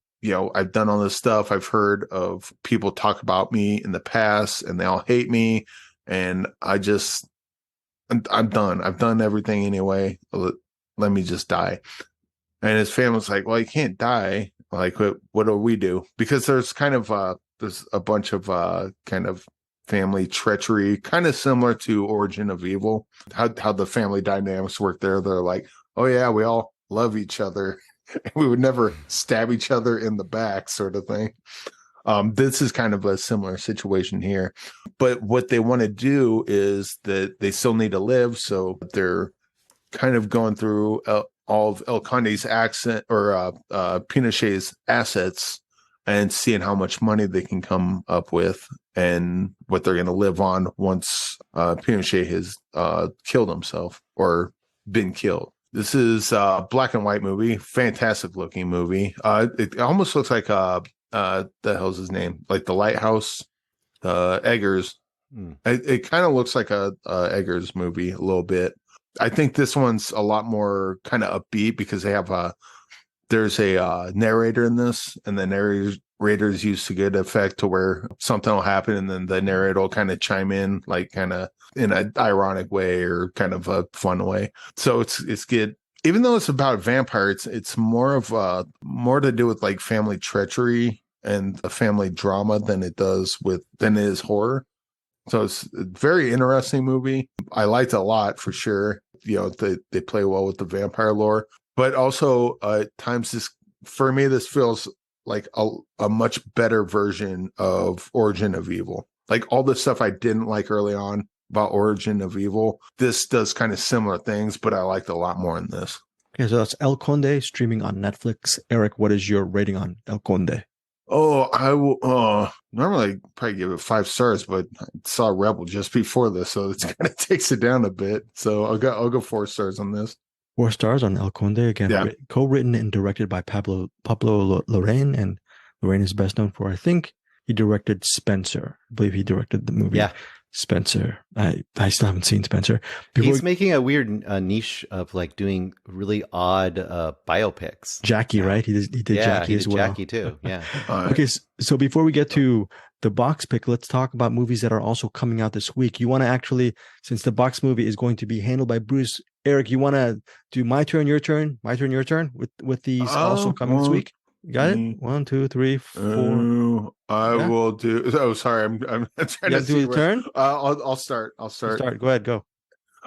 done all this stuff. I've heard of people talk about me in the past and they all hate me. And I'm done. I've done everything anyway. Let me just die. And his family's like, well, you can't die. Like, what do we do? Because there's there's a bunch of kind of family treachery, kind of similar to Origin of Evil, how the family dynamics work there. They're like, oh yeah, we all love each other. We would never stab each other in the back, sort of thing. This is kind of a similar situation here. But what they want to do is that they still need to live. So they're kind of going through all of El Conde's Pinochet's assets and seeing how much money they can come up with and what they're going to live on once Pinochet has killed himself or been killed. This is a black and white movie, fantastic looking movie. It almost looks like the hell's his name? Like The Lighthouse, Eggers. It kind of looks like a Eggers movie a little bit. I think this one's a lot more kind of upbeat because they have there's a narrator in this, and the narrator's used to good effect to where something will happen and then the narrator will kind of chime in, like kind of in an ironic way or kind of a fun way. So it's good. Even though it's about vampires, it's more to do with like family treachery and a family drama than it is horror. So it's a very interesting movie. I liked it a lot for sure. They play well with the vampire lore, but also at times this feels like a much better version of Origin of Evil. Like all the stuff I didn't like early on about Origin of Evil, this does kind of similar things, but I liked a lot more in this. Okay, so that's El Conde streaming on Netflix. Eric, what is your rating on El Conde? Oh, I will normally I'd probably give it 5 stars, but I saw Rebel just before this, so it kind of takes it down a bit. So I'll go 4 stars on this. 4 stars on El Conde, again, co-written and directed by Pablo Larraín, and Larraín is best known for, I think, he directed Spencer. I believe he directed the movie Spencer. I still haven't seen Spencer. He's making a weird niche of like doing really odd biopics. Jackie, right? He did Jackie as well. Jackie too, yeah. Okay, so before we get to the box pick, let's talk about movies that are also coming out this week. You want to actually, since the box movie is going to be handled by Bruce, Eric, you want to do my turn, your turn with these also coming this week? You got it? 1, 2, 3, 4. I will do. Oh, sorry. I'm trying to do your turn. I'll start. Start. Go ahead. Go.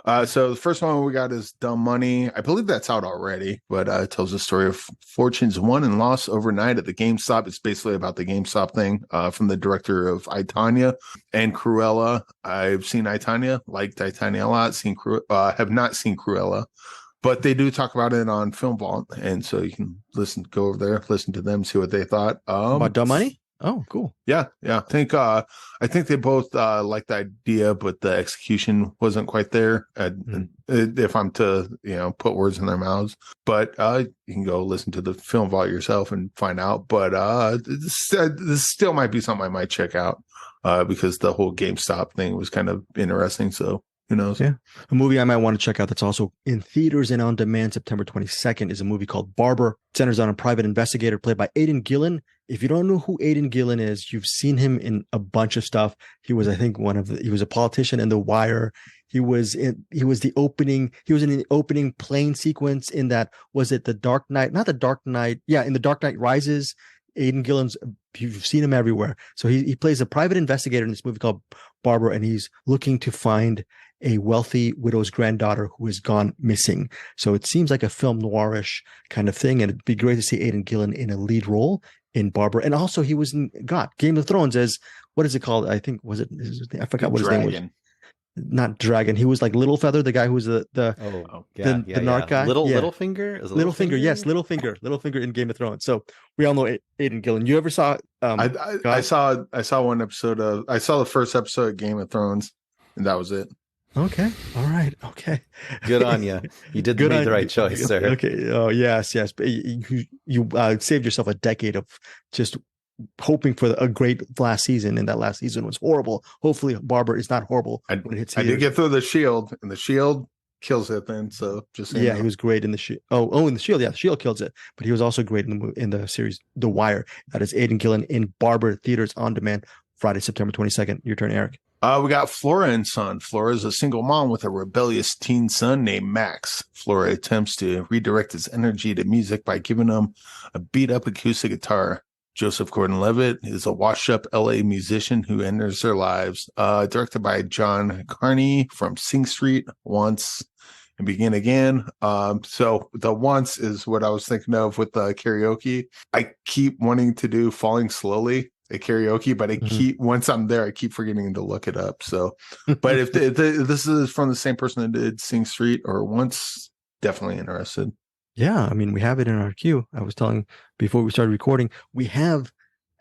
So the first one we got is Dumb Money. I believe that's out already, but it tells the story of fortunes won and lost overnight at the GameStop. It's basically about the GameStop thing from the director of I, Tonya and Cruella. I've seen I, Tonya, liked I, Tonya a lot. Have not seen Cruella, but they do talk about it on Film Vault, and so you can go over there, listen to them, see what they thought. About Dumb Money? Oh, cool. Yeah. I think they both liked the idea, but the execution wasn't quite there. If I'm to put words in their mouths, but you can go listen to the Film Vault yourself and find out. But this still might be something I might check out because the whole GameStop thing was kind of interesting. So who knows? Yeah. A movie I might want to check out that's also in theaters and on demand September 22nd is a movie called Barber. It centers on a private investigator played by Aidan Gillen. If you don't know who Aidan Gillen is, you've seen him in a bunch of stuff. He was, I think, he was a politician in The Wire. He was in the opening plane sequence in that, was it The Dark Knight? Not The Dark Knight. Yeah, in The Dark Knight Rises. Aidan Gillen's, you've seen him everywhere. So he plays a private investigator in this movie called Barber, and he's looking to find a wealthy widow's granddaughter who has gone missing. So it seems like a film noirish kind of thing, and it'd be great to see Aidan Gillen in a lead role in Barber. And also he was in Game of Thrones as, what is it called? I think, I forgot what his name was. Not Dragon. He was like Littlefeather, the guy who was the narc guy. Littlefinger? Littlefinger, yes, Littlefinger in Game of Thrones. So we all know Aidan Gillen. You ever saw I saw one episode I saw the first episode of Game of Thrones, and that was it. Okay. All right. Okay. Good on you. You did the right choice, sir. Okay. Oh, yes. But you saved yourself a decade of just hoping for a great last season, and that last season was horrible. Hopefully Barber is not horrible when it hits. I did get through the Shield, and the Shield kills it then. So just he was great in the Shield. Oh, in the Shield. Yeah, the Shield kills it. But he was also great in the series The Wire. That is Aidan Gillen in Barber, theaters on demand Friday, September 22nd. Your turn, Eric. We got Flora and Son. Flora is a single mom with a rebellious teen son named Max. Flora attempts to redirect his energy to music by giving him a beat-up acoustic guitar. Joseph Gordon-Levitt is a washed-up LA musician who enters their lives. Directed by John Carney from Sing Street, Once, and Begin Again. So the Once is what I was thinking of with the karaoke. I keep wanting to do Falling Slowly at karaoke, but once I'm there, I keep forgetting to look it up. So, but if this is from the same person that did Sing Street or Once, definitely interested. Yeah, I mean, we have it in our queue. I was telling before we started recording, we have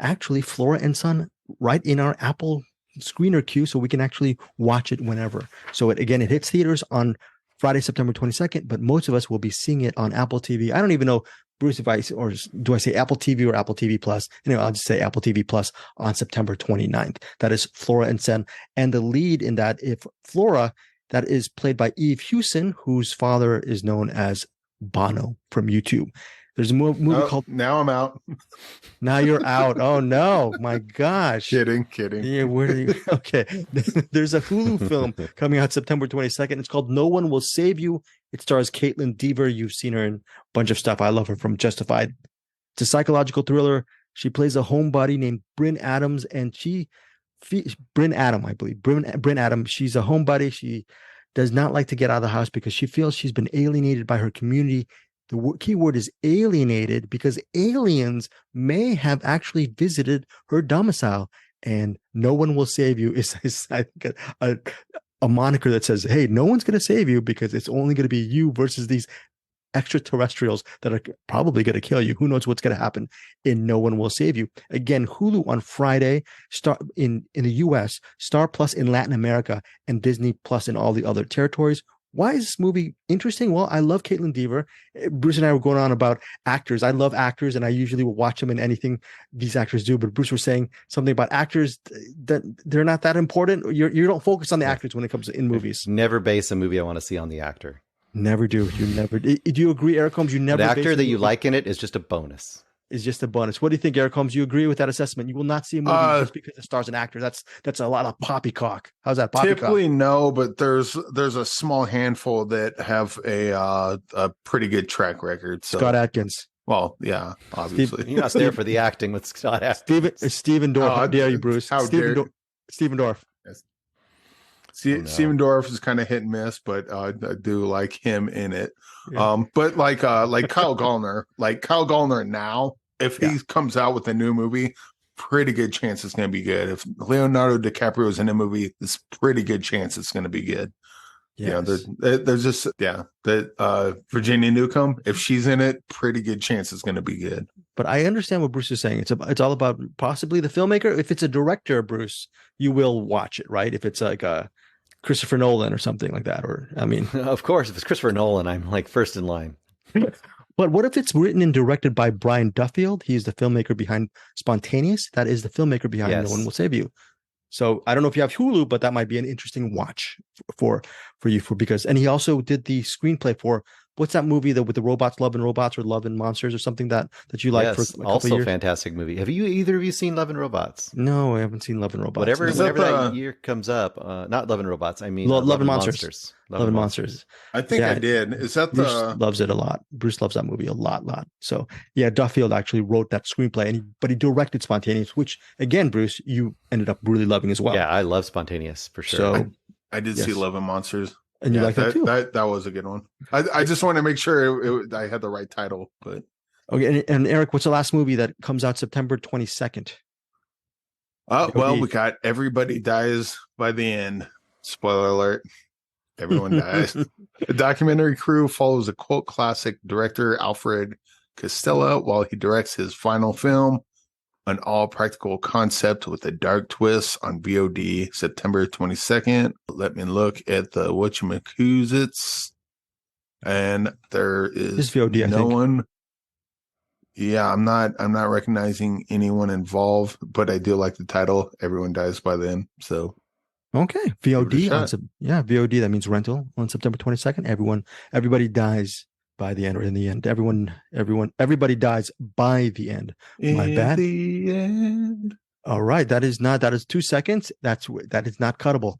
actually Flora and Son right in our Apple screener queue, so we can actually watch it whenever. So it hits theaters on Friday, September 22nd, but most of us will be seeing it on Apple TV. I don't even know, Bruce, or do I say Apple TV or Apple TV Plus? Anyway, I'll just say Apple TV Plus on September 29th. That is Flora and Son. And the lead in that, if Flora, that is played by Eve Hewson, whose father is known as Bono from YouTube. There's a movie called Now I'm Out. Now You're Out. Oh no, my gosh. Kidding. Yeah, where do you okay. There's a Hulu film coming out September 22nd. It's called No One Will Save You. It stars Caitlin Dever. You've seen her in a bunch of stuff. I love her from Justified. It's a psychological thriller. She plays a homebody named Bryn Adams, and Bryn Adam, I believe. Bryn Adam. She's a homebody. She does not like to get out of the house because she feels she's been alienated by her community. The key word is alienated, because aliens may have actually visited her domicile, and No One Will Save You is I think a moniker that says, hey, no one's going to save you because it's only going to be you versus these extraterrestrials that are probably going to kill you. Who knows what's going to happen in No One Will Save You. Again, Hulu on Friday, Star in the US, Star Plus in Latin America, and Disney Plus in all the other territories. Why is this movie interesting? Well, I love Caitlin Dever. Bruce and I were going on about actors. I love actors, and I usually will watch them in anything these actors do. But Bruce was saying something about actors that they're not that important. You don't focus on the actors when it comes to in movies. Never base a movie I want to see on the actor. Never do. You never. Do you agree, Eric Holmes? You never. The actor that you like in it is just a bonus. Is just a bonus. What do you think, Eric Holmes? You agree with that assessment? You will not see a movie just because it stars an actor. That's a lot of poppycock. How's that? Typically, no, but there's a small handful that have a pretty good track record. So. Scott Adkins. Well, yeah, obviously. You're not there for the acting with Scott Adkins. Stephen Dorff. How dare you, Bruce? Stephen Dorff. Yes. no. Steven Dorff is kind of hit and miss, but I do like him in it. Yeah. But like Kyle Gallner now, if he comes out with a new movie, pretty good chance it's going to be good. If Leonardo DiCaprio is in a movie, it's pretty good chance it's going to be good. Yes. There's just that Virginia Newcomb, if she's in it, pretty good chance it's going to be good. But I understand what Bruce is saying. It's all about possibly the filmmaker. If it's a director, Bruce, you will watch it, right? If it's like a Christopher Nolan or something like that, or I mean, Of course, if it's Christopher Nolan, I'm like first in line. but what if it's written and directed by Brian Duffield? He's the filmmaker behind Spontaneous. That is the filmmaker behind Yes. No One Will Save You. So I don't know if you have Hulu, but that might be an interesting watch for you because and he also did the screenplay for what's that movie with the robots, Love and Robots or Love and Monsters or something that you like for a couple also years? fantastic movie. Have either of you seen Love and Robots? No, I haven't seen Love and Robots. Whatever No. that year comes up, not Love and Robots. I mean, Love and Monsters. Love and Monsters. I think Yeah. I did. Is that Bruce the? loves it a lot. Bruce loves that movie a lot. So yeah, Duffield actually wrote that screenplay, but he directed Spontaneous, which again, Bruce, you ended up really loving as well. Yeah, I love Spontaneous for sure. So I did Yes. see Love and Monsters. and you like that too. That was a good one. I just want to make sure I had the right title. But Okay, and Eric, what's the last movie that comes out September 22nd? we got Everybody Dies by the End. Spoiler alert. Everyone dies. The documentary crew follows a cult classic director, Alfred Costella, while he directs his final film, an all practical concept with a dark twist, on VOD September 22nd. Let me look at the whatchamacallits. And there is This VOD, I no think. one. Yeah, I'm not recognizing anyone involved, but I do like the title. Everyone Dies by Then. So Okay, Give it a VOD. shot. VOD. That means rental on September 22nd. Everybody dies by the end or in the end. Everybody dies by the end. My in bad. the end. All right, that is 2 seconds. That is not cuttable.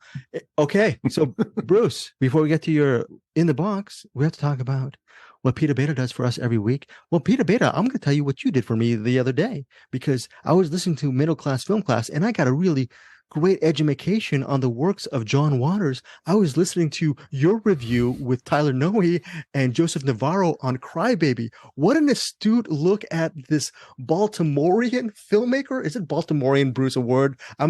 Okay, so Bruce, before we get to your in the box, we have to talk about what Peter Beta does for us every week. Well, Peter Beta, I'm going to tell you what you did for me the other day because I was listening to Middle Class Film Class and I got a really great education on the works of John Waters. I was listening to your review with Tyler Noe and Joseph Navarro on Crybaby. What an astute look at this Baltimorean filmmaker. Is it Baltimorean, Bruce, a word? I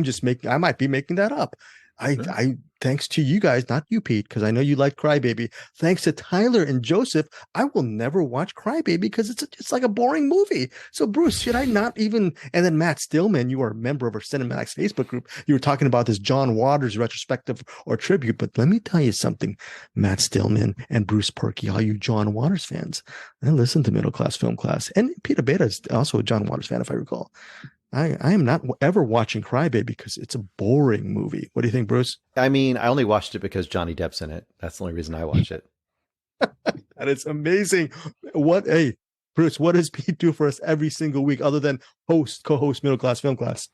might be making that up. Sure. I thanks to you guys, not you, Pete, because I know you like Crybaby. Thanks to Tyler and Joseph, I will never watch Crybaby because it's like a boring movie. So, Bruce, should I not even? And then Matt Stillman, you are a member of our Cinematics Facebook group. You were talking about this John Waters retrospective or tribute, but let me tell you something, Matt Stillman and Bruce Perky, all you John Waters fans, and listen to Middle Class Film Class. And Peter Beta is also a John Waters fan, if I recall. I am not ever watching Crybaby because it's a boring movie. What do you think, Bruce? I mean, I only watched it because Johnny Depp's in it. That's the only reason I watch it. That is amazing. Hey, Bruce, what does Pete do for us every single week other than co-host Middle Class Film Class?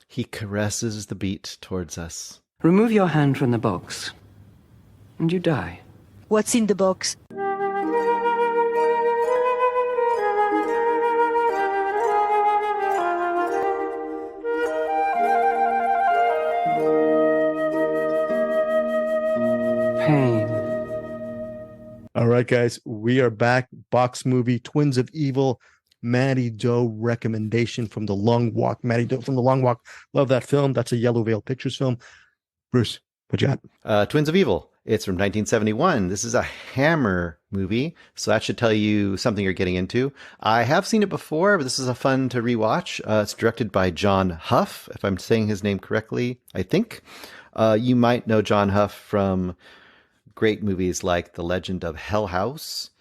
He caresses the beat towards us. Remove your hand from the box, and you die. What's in the box? Pain. All right, guys, we are back. Box movie, Twins of Evil, Matty Doe recommendation from The Long Walk. Matty Doe from The Long Walk. Love that film. That's a Yellow Veil Pictures film. Bruce, what you got? Twins of Evil. It's from 1971. This is a Hammer movie, so that should tell you something you're getting into. I have seen it before, but this is a fun to rewatch. It's directed by John Huff, if I'm saying his name correctly, I think. You might know John Huff from great movies like The Legend of Hell House.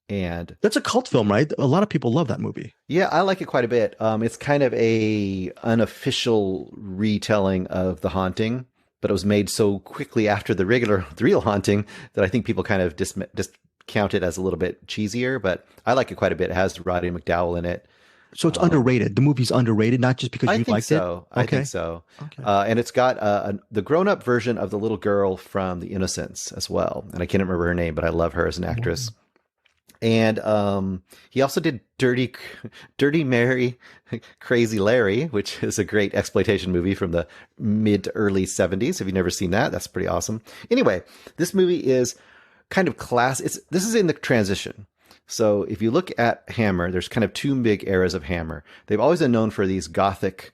And That's a cult film, right? A lot of people love that movie. yeah, I like it quite a bit. It's kind of a unofficial retelling of The Haunting, but it was made so quickly after the real Haunting that I think people kind of discount it as a little bit cheesier, but I like it quite a bit. It has Roddy McDowall in it. So it's underrated. The movie's underrated, not just because I you think liked so. it. I think so. Okay. And it's got the grown-up version of the little girl from The Innocents as well. And I can't remember her name, but I love her as an actress. And he also did Dirty Mary, Crazy Larry, which is a great exploitation movie from the mid to early 70s. If you've never seen that, that's pretty awesome. Anyway, this movie is kind of this is in the transition. So if you look at Hammer, there's kind of two big eras of Hammer. They've always been known for these gothic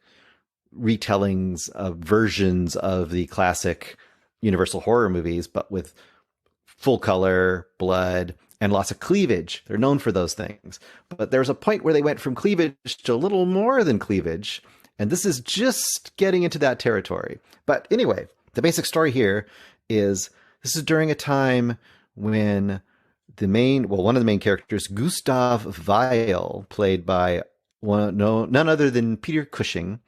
retellings of versions of the classic Universal horror movies, but with full color, blood, and lots of cleavage. They're known for those things. But there's a point where they went from cleavage to a little more than cleavage. And this is just getting into that territory. But anyway, the basic story here is this is during a time when one of the main characters, Gustav Weil, played by none other than Peter Cushing.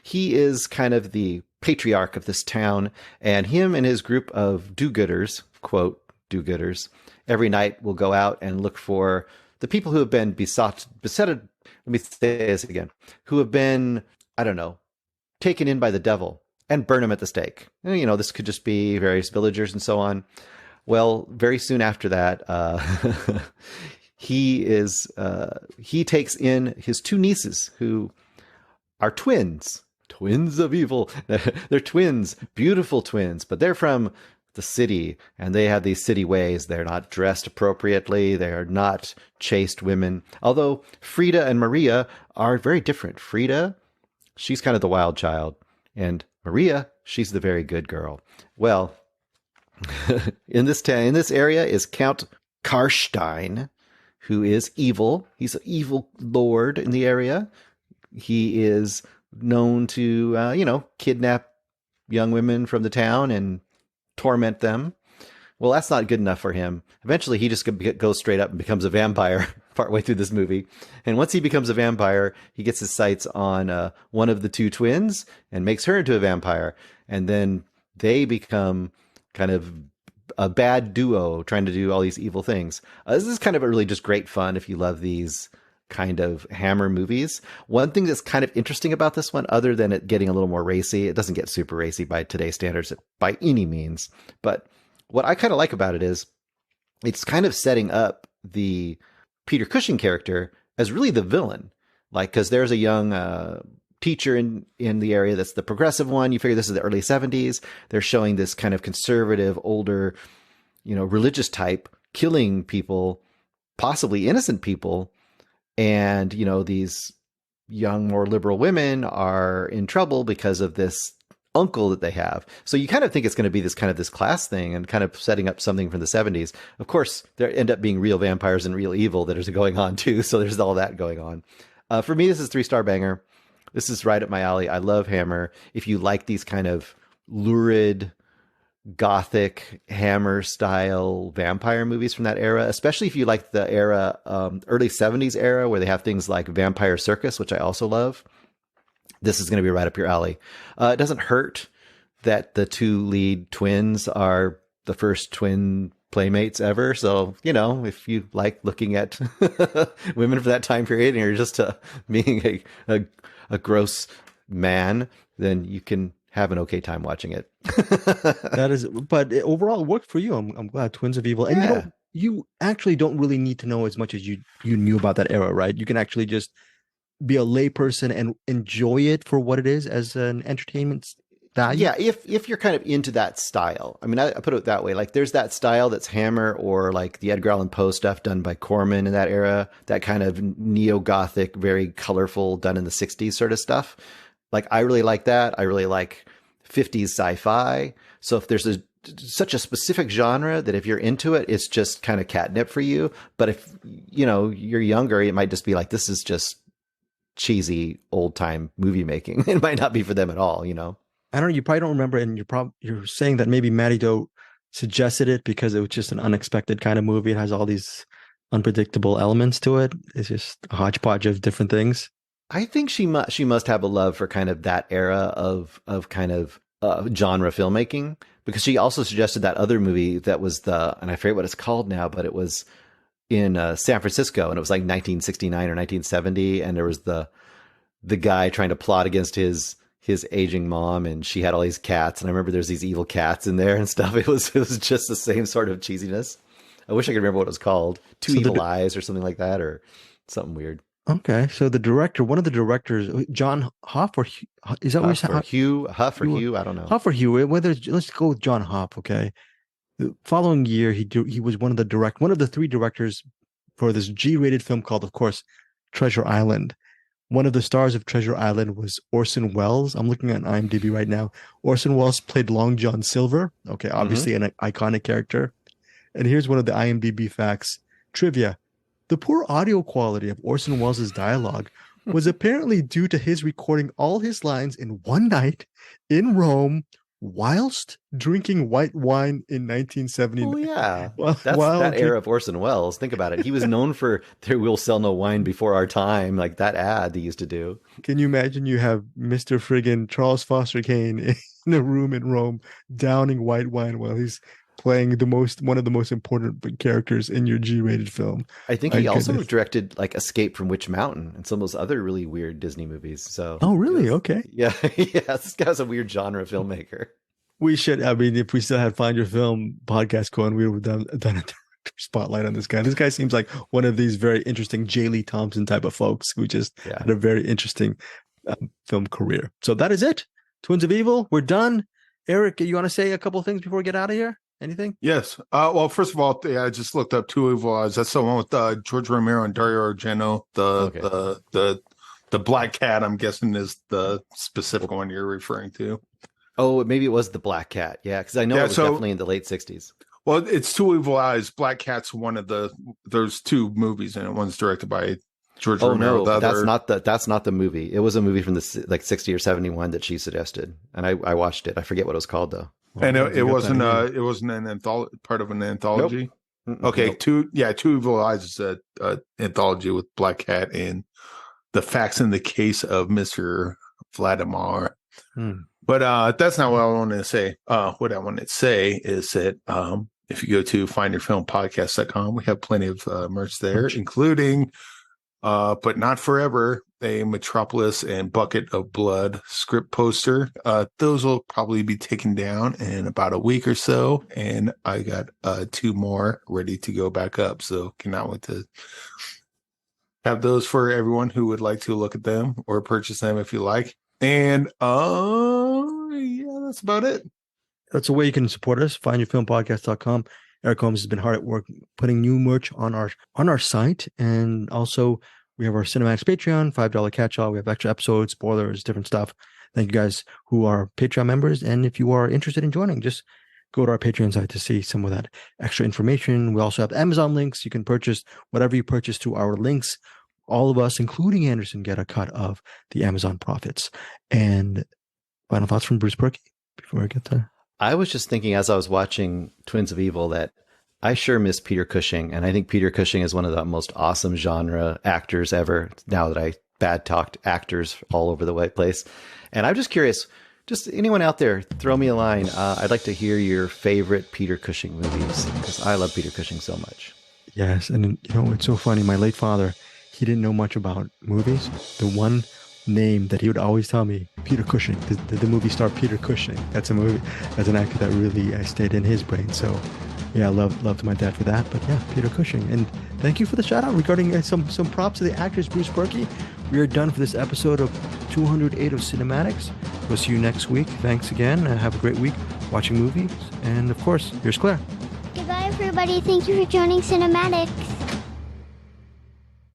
He is kind of the patriarch of this town, and him and his group of do-gooders, quote, do-gooders, every night will go out and look for the people who have been besetted, let me say this again, who have been, I don't know, taken in by the devil and burn them at the stake. And, you know, this could just be various villagers and so on. Well, very soon after that, he takes in his two nieces who are twins of evil. They're twins, beautiful twins, but they're from the city and they have these city ways. They're not dressed appropriately. They are not chaste women. Although Frida and Maria are very different. Frida, she's kind of the wild child, and Maria, she's the very good girl. Well, in this area is Count Karstein, who is evil. He's an evil lord in the area. He is known to, kidnap young women from the town and torment them. Well, that's not good enough for him. Eventually, he just goes straight up and becomes a vampire partway through this movie. And once he becomes a vampire, he gets his sights on one of the two twins and makes her into a vampire. And then they become kind of a bad duo trying to do all these evil things. This is kind of really just great fun if you love these kind of Hammer movies. One thing that's kind of interesting about this one, other than it getting a little more racy, it doesn't get super racy by today's standards by any means. But what I kind of like about it is it's kind of setting up the Peter Cushing character as really the villain. Like, because there's a young teacher in the area that's the progressive one. You figure this is the early 70s. They're showing this kind of conservative, older, religious type killing people, possibly innocent people. And, these young, more liberal women are in trouble because of this uncle that they have. So you kind of think it's going to be this class thing and kind of setting up something from the 70s. Of course, there end up being real vampires and real evil that is going on too. So there's all that going on. For me, this is 3-star banger. This is right up my alley. I love Hammer. If you like these kind of lurid, gothic Hammer style vampire movies from that era, especially if you like the era, early 70s era, where they have things like Vampire Circus, which I also love, this is going to be right up your alley. It doesn't hurt that the two lead twins are the first twin playmates ever. So, if you like looking at women from that time period and you're just being a gross man, then you can have an okay time watching it. But overall it worked for you. I'm glad. Twins of Evil. And Yeah. you actually don't really need to know as much as you knew about that era, right? You can actually just be a layperson and enjoy it for what it is as an entertainment value. Yeah, if you're kind of into that style. I mean, I put it that way. Like, there's that style that's Hammer, or like the Edgar Allan Poe stuff done by Corman in that era, that kind of neo-Gothic, very colorful, done in the 60s sort of stuff. Like, I really like that. I really like 50s sci-fi. So if there's such a specific genre that if you're into it, it's just kind of catnip for you. But if, you're younger, it might just be like, this is just cheesy old time movie making. It might not be for them at all, I don't know. You probably don't remember, and you're saying that maybe Matty Doe suggested it because it was just an unexpected kind of movie. It has all these unpredictable elements to it. It's just a hodgepodge of different things. I think she must have a love for kind of that era of kind of genre filmmaking, because she also suggested that other movie that was and I forget what it's called now, but it was in San Francisco, and it was like 1969 or 1970, and there was the guy trying to plot against his aging mom, and she had all these cats, and I remember there's these evil cats in there and stuff. It was just the same sort of cheesiness. I wish I could remember what it was called. Two So the Evil di- Eyes or something like that, or something weird. Okay, so the director, one of the directors, John Hoff, or is that what you said? Huff or Hugh, I don't know. Hoff or Hugh? Let's go with John Hoff. Okay. The following year, he was one of the three directors for this G-rated film called, of course, Treasure Island. One of the stars of Treasure Island was Orson Welles. I'm looking at IMDb right now. Orson Welles played Long John Silver. Okay, obviously an iconic character. And here's one of the IMDb facts. Trivia. The poor audio quality of Orson Welles' dialogue was apparently due to his recording all his lines in one night in Rome whilst drinking white wine in 1979. Oh, yeah. Well, That's that era of Orson Welles. Think about it. He was known for "There Will Sell No Wine Before Our Time," like that ad he used to do. Can you imagine you have Mr. friggin' Charles Foster Kane in a room in Rome downing white wine while he's playing one of the most important characters in your G-rated film? I think he also directed like Escape from Witch Mountain and some of those other really weird Disney movies. So oh, really? Okay. Yeah, yeah. This guy's a weird genre filmmaker. We should. I mean, if we still had Find Your Film podcast going, we would have done a director spotlight on this guy. This guy seems like one of these very interesting J. Lee Thompson type of folks who just had a very interesting film career. So that is it. Twins of Evil. We're done. Eric, you want to say a couple of things before we get out of here? Anything? Yes. Well, first of all, I just looked up Two Evil Eyes. That's the one with George Romero and Dario Argento. The Black Cat, I'm guessing, is the specific one you're referring to. Oh, maybe it was the Black Cat. Yeah, because I know it was definitely in the late 60s. Well, it's Two Evil Eyes. Black Cat's one of there's two movies in it. One's directed by George Romero. No, that's not the movie. It was a movie from the like 60 or 71 that she suggested, and I watched it. I forget what it was called though. And it wasn't an part of an anthology. Nope. Okay, Nope. Two Evil Eyes is a anthology with Black Cat and the facts in the case of Mr. Vladimir. But that's not what I wanted to say. What I wanted to say is that if you go to findyourfilmpodcast.com, we have plenty of merch there, including but not forever, a Metropolis and Bucket of Blood script poster. Those will probably be taken down in about a week or so, and I got 2 more ready to go back up, so cannot wait to have those for everyone who would like to look at them or purchase them if you like. And yeah, that's about it. That's a way you can support us. Findyourfilmpodcast.com. Eric Holmes has been hard at work putting new merch on our site, and also we have our Cinematics Patreon, $5 catch-all. We have extra episodes, spoilers, different stuff. Thank you guys who are Patreon members, and if you are interested in joining, just go to our Patreon site to see some of that extra information. We also have Amazon links. You can purchase whatever you purchase through our links. All of us, including Anderson, get a cut of the Amazon profits. And final thoughts from Bruce Perky before we get there. I was just thinking as I was watching Twins of Evil that I sure miss Peter Cushing. And I think Peter Cushing is one of the most awesome genre actors ever, now that I bad talked actors all over the place. And I'm just curious, just anyone out there, throw me a line. I'd like to hear your favorite Peter Cushing movies, because I love Peter Cushing so much. Yes. And it's so funny. My late father, he didn't know much about movies. The one name that he would always tell me, Peter Cushing, the movie star Peter Cushing. That's a movie, as an actor that really stayed in his brain. So yeah, I loved my dad for that. But yeah, Peter Cushing. And thank you for the shout out regarding some props to the actors, Bruce Perky. We are done for this episode of 208 of Cinematics. We'll see you next week. Thanks again. Have a great week watching movies. And of course, here's Claire. Goodbye, everybody. Thank you for joining Cinematics.